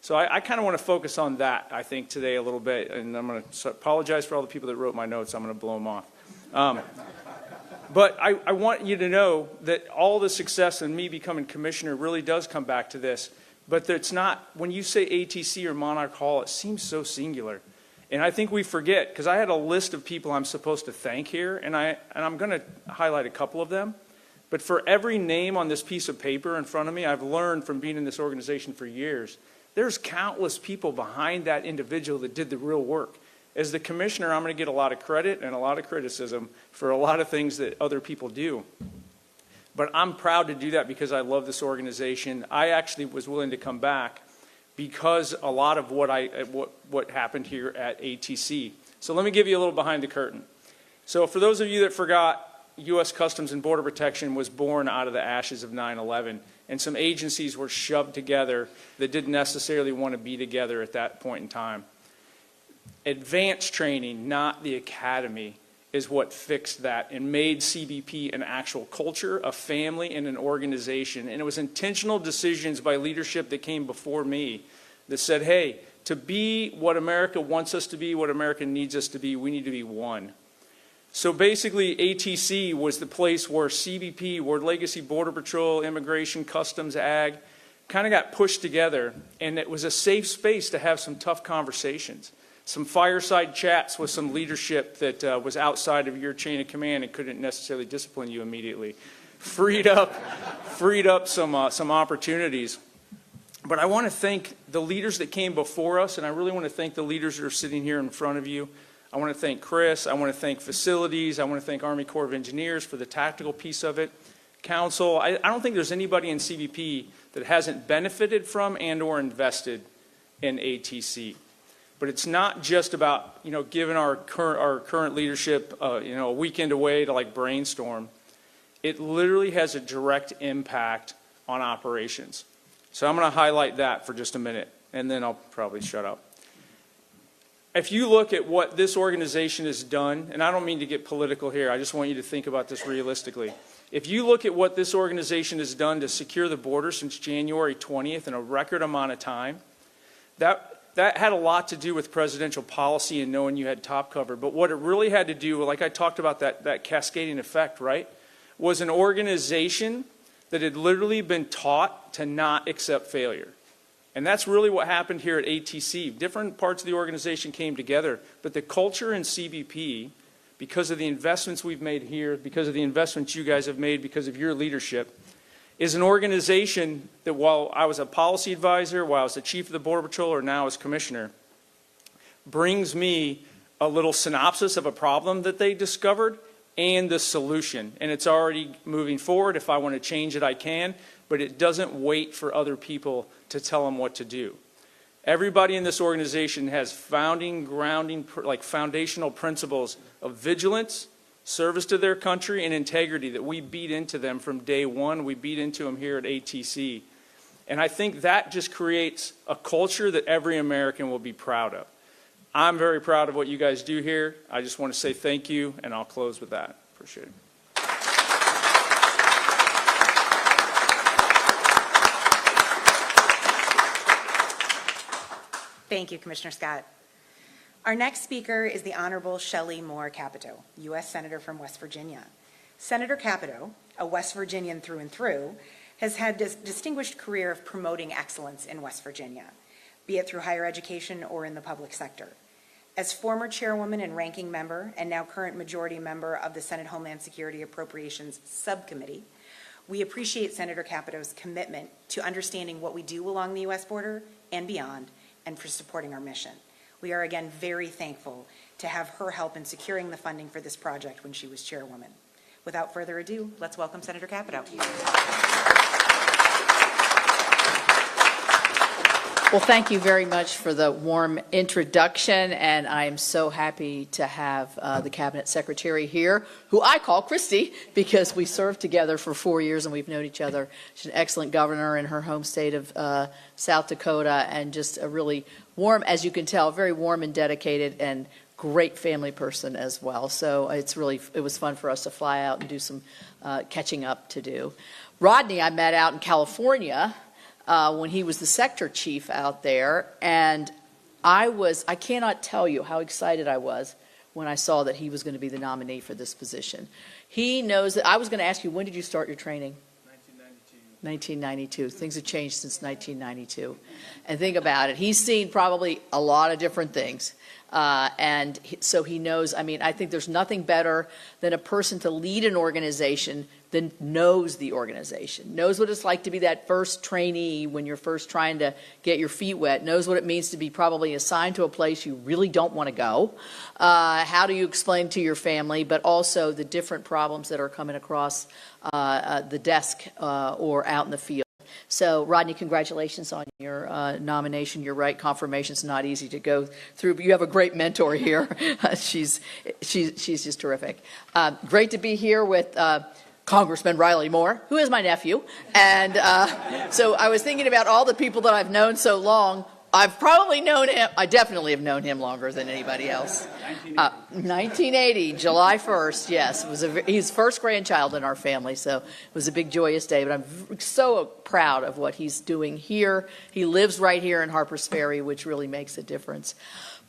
So I kind of want to focus on that, I think, today a little bit. And I'm going to apologize for all the people that wrote my notes. I'm going to blow them off. But I want you to know that all the success in me becoming commissioner really does come back to this. But it's not, when you say ATC or Monarch Hall, it seems so singular. And I think we forget, because I had a list of people I'm supposed to thank here, and I'm going to highlight a couple of them. But for every name on this piece of paper in front of me, I've learned from being in this organization for years, there's countless people behind that individual that did the real work. As the commissioner, I'm going to get a lot of credit and a lot of criticism for a lot of things that other people do. But I'm proud to do that because I love this organization. I actually was willing to come back because a lot of what happened here at ATC. So let me give you a little behind the curtain. So for those of you that forgot, U.S. Customs and Border Protection was born out of the ashes of 9/11, and some agencies were shoved together that didn't necessarily want to be together at that point in time. Advanced training, not the academy, is what fixed that and made CBP an actual culture, a family, and an organization. And it was intentional decisions by leadership that came before me that said, hey, to be what America wants us to be, what America needs us to be, we need to be one. So basically, ATC was the place where CBP, where Legacy Border Patrol, Immigration, Customs, Ag, kind of got pushed together. And it was a safe space to have some tough conversations. Some fireside chats with some leadership that was outside of your chain of command and couldn't necessarily discipline you immediately. Freed up some opportunities. But I want to thank the leaders that came before us, and I really want to thank the leaders that are sitting here in front of you. I want to thank Chris. I want to thank facilities. I want to thank Army Corps of Engineers for the tactical piece of it. Council. I don't think there's anybody in CBP that hasn't benefited from and or invested in ATC. But it's not just about, giving our current leadership, a weekend away to like brainstorm. It literally has a direct impact on operations. So I'm going to highlight that for just a minute, and then I'll probably shut up. If you look at what this organization has done, and I don't mean to get political here, I just want you to think about this realistically. If you look at what this organization has done to secure the border since January 20th in a record amount of time, that had a lot to do with presidential policy and knowing you had top cover. But what it really had to do, like I talked about that cascading effect, right, was an organization that had literally been taught to not accept failure. And that's really what happened here at ATC. Different parts of the organization came together, but the culture in CBP, because of the investments we've made here, because of the investments you guys have made, because of your leadership, is an organization that while I was a policy advisor, while I was the chief of the Border Patrol, or now as commissioner, brings me a little synopsis of a problem that they discovered and the solution. And it's already moving forward. If I want to change it, I can, but it doesn't wait for other people to tell them what to do. Everybody in this organization has foundational principles of vigilance, service to their country, and integrity that we beat into them from day one. We beat into them here at ATC. And I think that just creates a culture that every American will be proud of. I'm very proud of what you guys do here. I just want to say thank you, and I'll close with that. Appreciate it. Thank you, Commissioner Scott. Our next speaker is the Honorable Shelley Moore Capito, U.S. Senator from West Virginia. Senator Capito, a West Virginian through and through, has had a distinguished career of promoting excellence in West Virginia, be it through higher education or in the public sector. As former chairwoman and ranking member, and now current majority member of the Senate Homeland Security Appropriations Subcommittee, we appreciate Senator Capito's commitment to understanding what we do along the U.S. border and beyond, and for supporting our mission. We are again very thankful to have her help in securing the funding for this project when she was chairwoman. Without further ado, let's welcome Senator Capito. Well, thank you very much for the warm introduction, and I am so happy to have the Cabinet Secretary here, who I call Kristi, because we served together for 4 years and we've known each other. She's an excellent governor in her home state of South Dakota, and just a really warm, as you can tell, very warm and dedicated and great family person as well. So it was fun for us to fly out and do some catching up to do. Rodney I met out in California when he was the sector chief out there, and I cannot tell you how excited I was when I saw that he was going to be the nominee for this position. He knows that. I was going to ask you, when did you start your training? 1992. Things have changed since 1992. And think about it. He's seen probably a lot of different things. So he knows, I think there's nothing better than a person to lead an organization that knows the organization, knows what it's like to be that first trainee when you're first trying to get your feet wet, knows what it means to be probably assigned to a place you really don't want to go. How do you explain to your family, but also the different problems that are coming across the desk or out in the field. So, Rodney, congratulations on your nomination. You're right, confirmation's not easy to go through, but you have a great mentor here. She's just terrific. Great to be here with Congressman Riley Moore, who is my nephew. And so I was thinking about all the people that I've known so long. I've probably known him. I definitely have known him longer than anybody else. 1980, July 1st, yes. It was his first grandchild in our family, so it was a big, joyous day. But I'm so proud of what he's doing here. He lives right here in Harpers Ferry, which really makes a difference.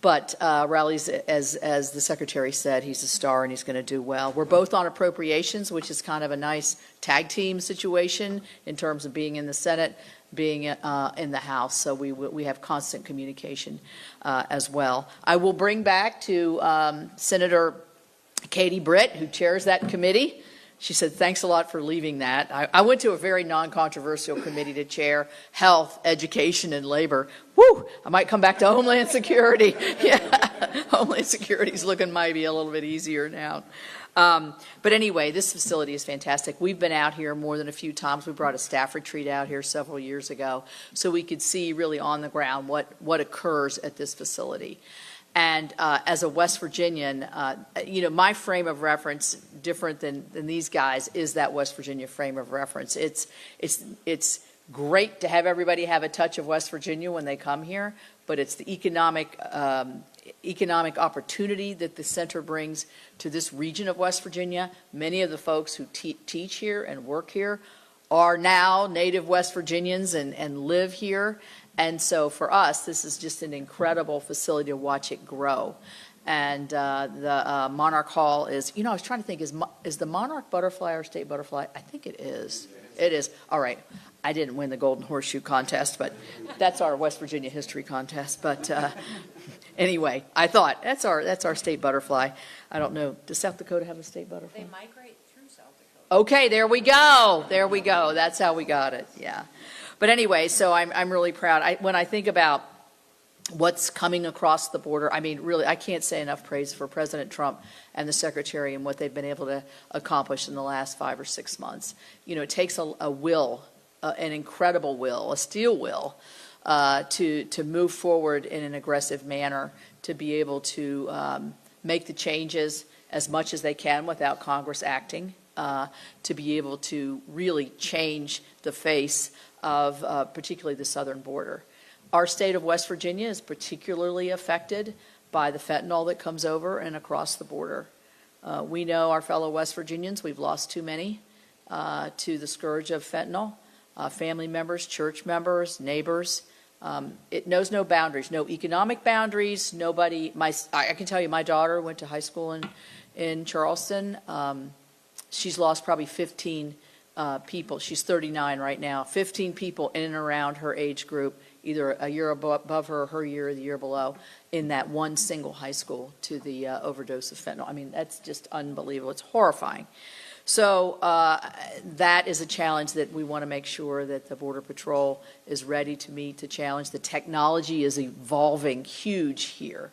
But Riley's, as the Secretary said, he's a star and he's going to do well. We're both on appropriations, which is kind of a nice tag team situation in terms of being in the Senate, being in the House, so we have constant communication as well. I will bring back to Senator Katie Britt, who chairs that committee, She said, thanks a lot for leaving that. I went to a very non-controversial committee to chair, health, education, and labor. Woo! I might come back to Homeland Security. Yeah, Homeland Security is looking maybe a little bit easier now. But anyway, this facility is fantastic. We've been out here more than a few times. We brought a staff retreat out here several years ago so we could see really on the ground what occurs at this facility. And as a West Virginian, my frame of reference, different than these guys, is that West Virginia frame of reference. It's great to have everybody have a touch of West Virginia when they come here, but it's the economic opportunity that the center brings to this region of West Virginia. Many of the folks who teach here and work here are now native West Virginians and live here. And so for us, this is just an incredible facility to watch it grow. And the Monarch Hall is, I was trying to think, is the Monarch butterfly our state butterfly? I think it is. It is. All right. I didn't win the Golden Horseshoe contest, but that's our West Virginia history contest. But anyway, I thought that's our state butterfly. I don't know. Does South Dakota have a state butterfly? They migrate through South Dakota. Okay, there we go. There we go. That's how we got it. Yeah. But anyway, so I'm really proud. When I think about what's coming across the border, I mean, really, I can't say enough praise for President Trump and the Secretary and what they've been able to accomplish in the last 5 or 6 months. It takes a will, an incredible will, a steel will, to move forward in an aggressive manner, to be able to make the changes as much as they can without Congress acting, to be able to really change the face of particularly the southern border. Our state of West Virginia is particularly affected by the fentanyl that comes over and across the border. We know our fellow West Virginians, we've lost too many to the scourge of fentanyl. Family members, church members, neighbors. It knows no boundaries, no economic boundaries. Nobody. I can tell you, my daughter went to high school in Charleston. She's lost probably 15 people. She's 39 right now. 15 people in and around her age group, either a year above her or her year or the year below, in that one single high school to the overdose of fentanyl. I mean, that's just unbelievable. It's horrifying. So that is a challenge that we want to make sure that the Border Patrol is ready to meet the challenge. The technology is evolving huge here.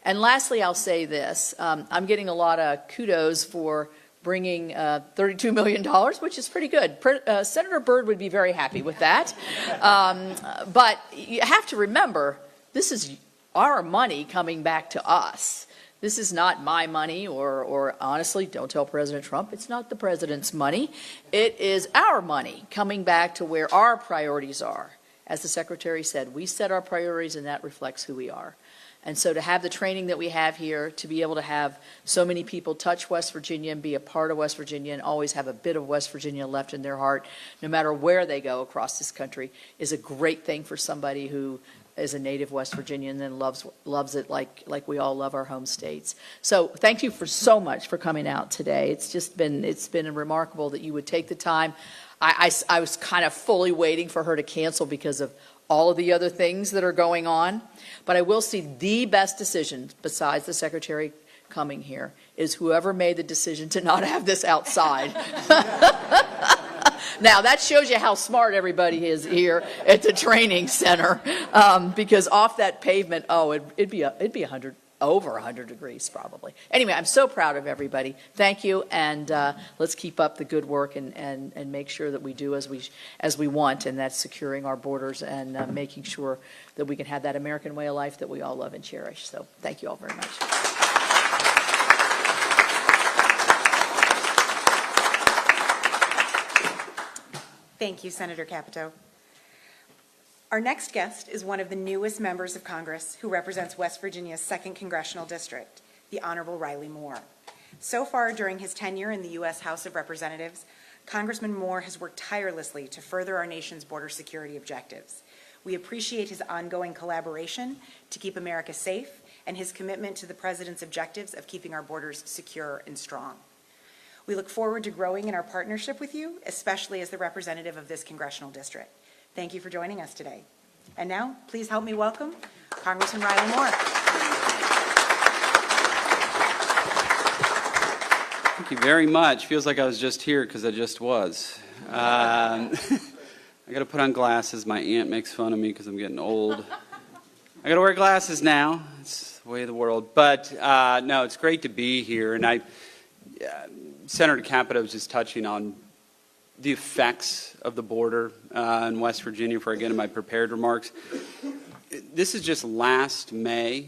And lastly, I'll say this. I'm getting a lot of kudos for bringing $32 million, which is pretty good. Senator Byrd would be very happy with that. But you have to remember, this is our money coming back to us. This is not my money, or honestly, don't tell President Trump, it's not the president's money. It is our money coming back to where our priorities are. As the Secretary said, we set our priorities and that reflects who we are. And so to have the training that we have here, to be able to have so many people touch West Virginia and be a part of West Virginia and always have a bit of West Virginia left in their heart, no matter where they go across this country, is a great thing for somebody who is a native West Virginian and loves it like we all love our home states. So thank you so much for coming out today. It's been remarkable that you would take the time. I was kind of fully waiting for her to cancel because of all of the other things that are going on. But I will see the best decision, besides the Secretary coming here, is whoever made the decision to not have this outside. Now, that shows you how smart everybody is here at the training center, because off that pavement, it'd be 100, over 100 degrees probably. Anyway, I'm so proud of everybody. Thank you, and let's keep up the good work and make sure that we do as we want, and that's securing our borders and making sure that we can have that American way of life that we all love and cherish. So thank you all very much. Thank you, Senator Capito. Our next guest is one of the newest members of Congress who represents West Virginia's 2nd Congressional District, the Honorable Riley Moore. So far during his tenure in the U.S. House of Representatives, Congressman Moore has worked tirelessly to further our nation's border security objectives. We appreciate his ongoing collaboration to keep America safe and his commitment to the President's objectives of keeping our borders secure and strong. We look forward to growing in our partnership with you, especially as the representative of this congressional district. Thank you for joining us today. And now, please help me welcome Congressman Riley Moore. Thank you very much. Feels like I was just here because I just was. I got to put on glasses. My aunt makes fun of me because I'm getting old. I got to wear glasses now. It's the way of the world. But no, it's great to be here. And Senator Capito was just touching on the effects of the border in West Virginia before I get into my prepared remarks. This is just last May,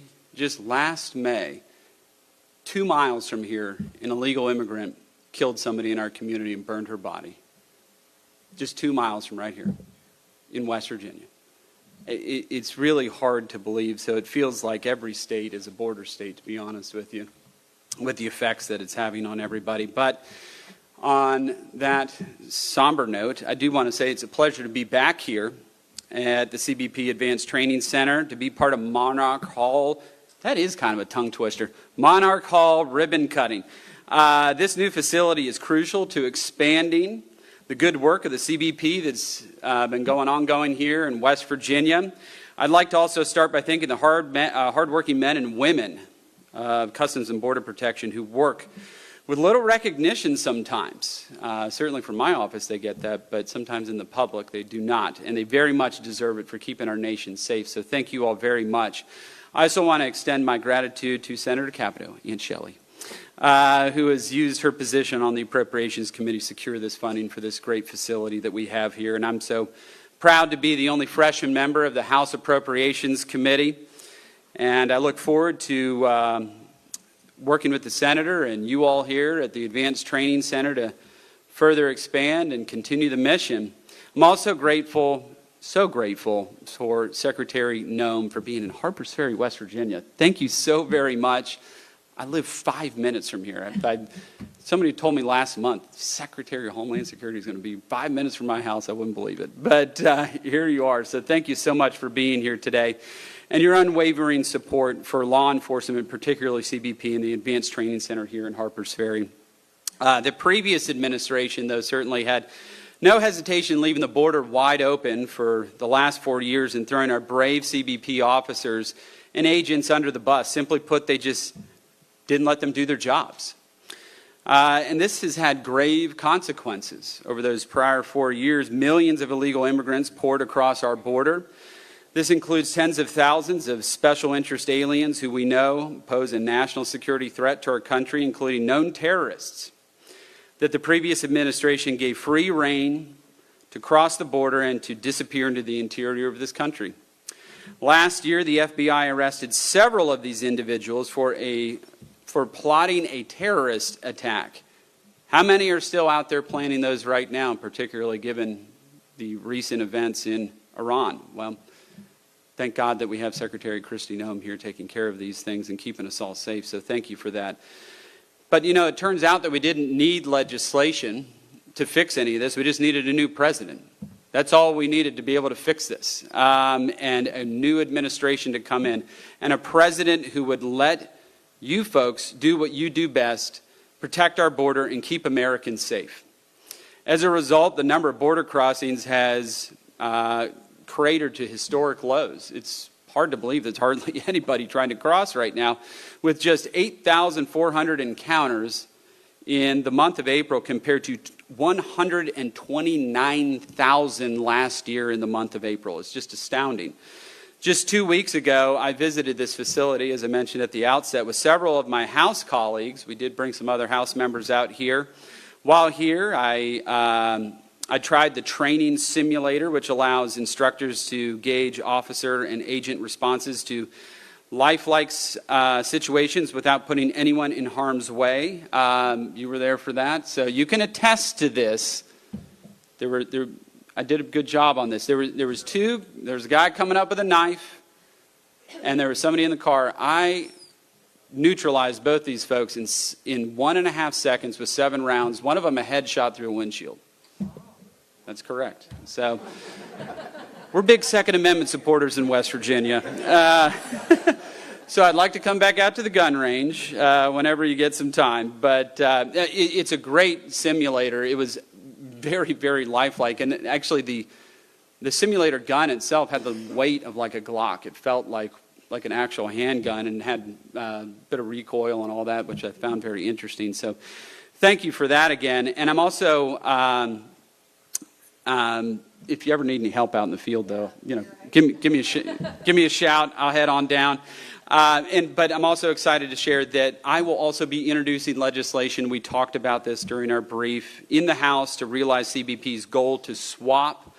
2 miles from here, an illegal immigrant killed somebody in our community and burned her body. Just 2 miles from right here in West Virginia. It's really hard to believe, so it feels like every state is a border state, to be honest with you, with the effects that it's having on everybody. But on that somber note, I do want to say it's a pleasure to be back here at the CBP Advanced Training Center, to be part of Monarch Hall. That is kind of a tongue twister. Monarch Hall ribbon cutting. This new facility is crucial to expanding the good work of the CBP that's been ongoing here in West Virginia. I'd like to also start by thanking the hardworking men and women of Customs and Border Protection who work with little recognition sometimes. Certainly from my office they get that, but sometimes in the public they do not, and they very much deserve it for keeping our nation safe. So thank you all very much. I also want to extend my gratitude to Senator Capito, Aunt Shelley, who has used her position on the Appropriations Committee to secure this funding for this great facility that we have here. And I'm so proud to be the only freshman member of the House Appropriations Committee. And I look forward to working with the Senator and you all here at the Advanced Training Center to further expand and continue the mission. I'm also grateful, so grateful for Secretary Noem for being in Harpers Ferry, West Virginia. Thank you so very much. I live 5 minutes from here. Somebody told me last month, Secretary of Homeland Security is going to be 5 minutes from my house. I wouldn't believe it. But here you are. So thank you so much for being here today and your unwavering support for law enforcement, particularly CBP and the Advanced Training Center here in Harpers Ferry. The previous administration, though, certainly had no hesitation leaving the border wide open for the last 4 years and throwing our brave CBP officers and agents under the bus. Simply put, they just didn't let them do their jobs. And this has had grave consequences. Over those prior 4 years, millions of illegal immigrants poured across our border. This includes tens of thousands of special interest aliens who we know pose a national security threat to our country, including known terrorists that the previous administration gave free rein to cross the border and to disappear into the interior of this country. Last year, the FBI arrested several of these individuals for plotting a terrorist attack. How many are still out there planning those right now, particularly given the recent events in Iran? Well, thank God that we have Secretary Kristi Noem here taking care of these things and keeping us all safe, so thank you for that. But, you know, it turns out that we didn't need legislation to fix any of this. We just needed a new president. That's all we needed to be able to fix this, and a new administration to come in, and a president who would let you folks do what you do best, protect our border and keep Americans safe. As a result, the number of border crossings has cratered to historic lows. It's hard to believe there's hardly anybody trying to cross right now, with just 8,400 encounters in the month of April compared to 129,000 last year in the month of April. It's just astounding. Just 2 weeks ago, I visited this facility, as I mentioned at the outset, with several of my House colleagues. We did bring some other House members out here. While here, I tried the training simulator, which allows instructors to gauge officer and agent responses to lifelike situations without putting anyone in harm's way. You were there for that, so you can attest to this. I did a good job on this. There was a guy coming up with a knife, and there was somebody in the car. I neutralized both these folks in 1.5 seconds with 7 rounds. One of them a headshot through a windshield. That's correct. So we're big Second Amendment supporters in West Virginia. So I'd like to come back out to the gun range whenever you get some time. But it's a great simulator. It was very, very lifelike. And actually the simulator gun itself had the weight of like a Glock. It felt like an actual handgun and had a bit of recoil and all that, which I found very interesting. So thank you for that again. And I'm also, if you ever need any help out in the field, though, give me a shout. I'll head on down. But I'm also excited to share that I will also be introducing legislation. We talked about this during our brief in the House to realize CBP's goal to swap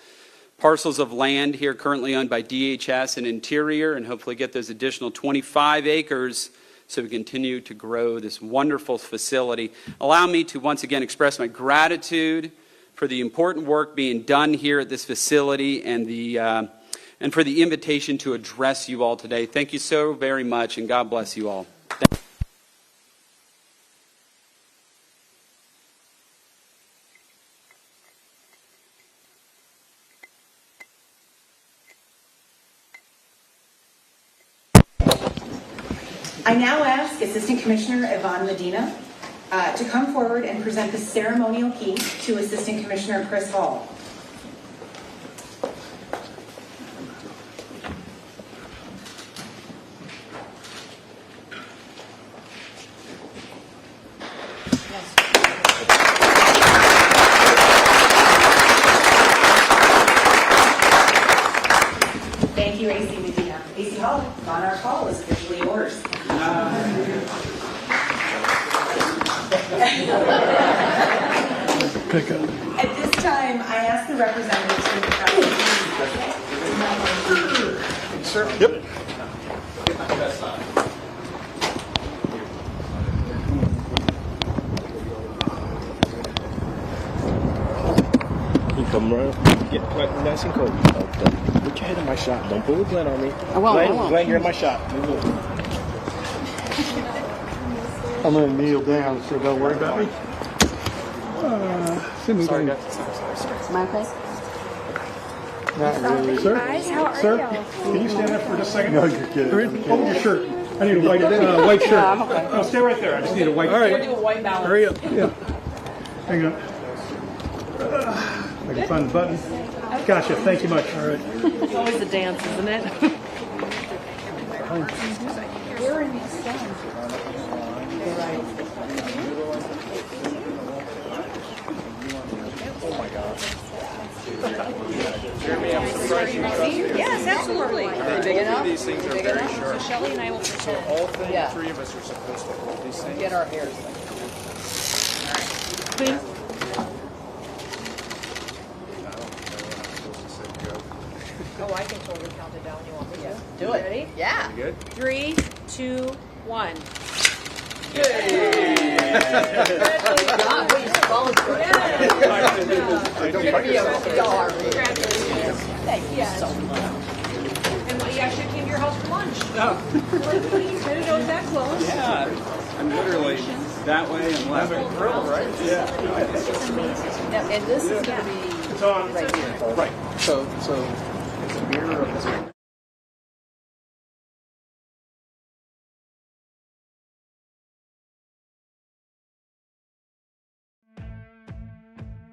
parcels of land here currently owned by DHS and Interior, and hopefully get those additional 25 acres so we continue to grow this wonderful facility. Allow me to once again express my gratitude for the important work being done here at this facility and for the invitation to address you all today. Thank you so very much, and God bless you all. I now ask Assistant Commissioner Yvonne Medina to come forward and present the ceremonial key to Assistant Commissioner Chris Hall. Thank you, AC Medina. AC Hall, Monarch Hall is officially yours. At this time, I ask the representatives from the Capito. Sir? Yep. You come around, get quite nice and cold. Put your head in my shot. Don't pull the Glenn on me. I won't. Glenn, you're in my shot. I'm going to kneel down, so don't worry about me. Sorry, guys. Am I okay? Not really. Sir? Sir, can you stand up for just a second? No, you're kidding. Hold your shirt. I need a white shirt. I'm okay. No, stay right there. I just need a white shirt. All right. We're doing white balance. Hurry up. Yeah. Hang on. I can find the button. Gotcha. Thank you much. All right. It's always the dance, isn't it? We're in the sun. Yes, absolutely. Big enough? These things are Big very enough? sharp. So Shelley and I will pretend. All Yeah. three of us are supposed to hold these things. Get our hairs. Please. Oh, I can totally count it down. You want me to? Do it. Ready? Yeah. Good? 3, 2, 1. God, please, follow through. Give me a star. Congratulations. Thank you so much. And you actually came to your house for lunch. Oh. Please, didn't know it was that close. Yeah, I'm literally that way and left. Right? Yeah. Now, and this is going to be It's on. right here. Right. So it's a mirror of this.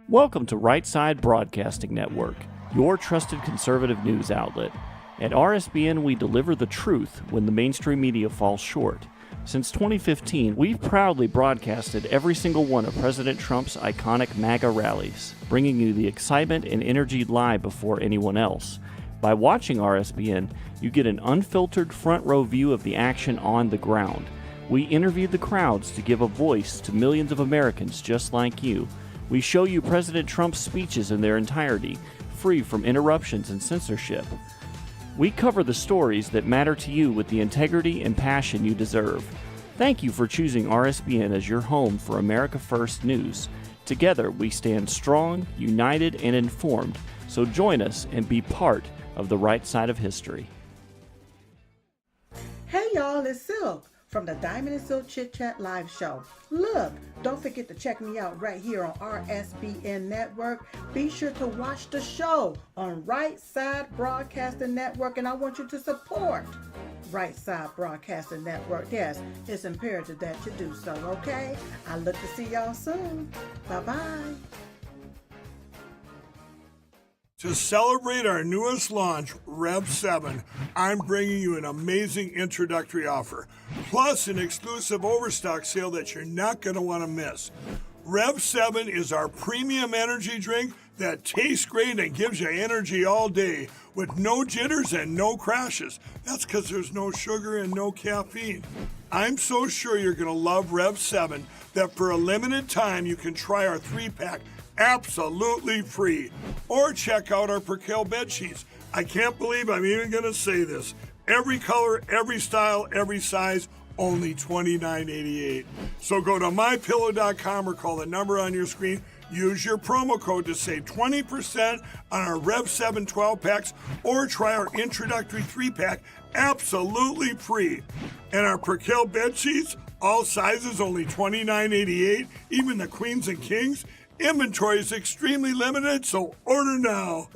Welcome to Right Side Broadcasting Network, your trusted conservative news outlet. At RSBN, we deliver the truth when the mainstream media falls short. Since 2015, we've proudly broadcasted every single one of President Trump's iconic MAGA rallies, bringing you the excitement and energy live before anyone else. By watching RSBN, you get an unfiltered front row view of the action on the ground. We interview the crowds to give a voice to millions of Americans just like you. We show you President Trump's speeches in their entirety, free from interruptions and censorship. We cover the stories that matter to you with the integrity and passion you deserve. Thank you for choosing RSBN as your home for America First News. Together, we stand strong, united, and informed, so join us and be part of the right side of history. Hey y'all, it's Silk from the Diamond and Silk Chit Chat live show. Look, don't forget to check me out right here on RSBN Network. Be sure to watch the show on Right Side Broadcasting Network, and I want you to support Right Side Broadcasting Network. Yes, it's imperative that you do so, okay? I look to see y'all soon. Bye-bye. To celebrate our newest launch, Rev 7, I'm bringing you an amazing introductory offer, plus an exclusive overstock sale that you're not going to want to miss. Rev 7 is our premium energy drink that tastes great and gives you energy all day with no jitters and no crashes. That's because there's no sugar and no caffeine. I'm so sure you're going to love Rev 7 that for a limited time you can try our 3-pack absolutely free. Or check out our Percale bed sheets. I can't believe I'm even going to say this. Every color, every style, every size, only $29.88. So go to mypillow.com or call the number on your screen. Use your promo code to save 20% on our Rev 7 12-packs or try our introductory 3-pack absolutely free. And our Percale bed sheets, all sizes, only $29.88, even the queens and kings. Inventory is extremely limited, so order now.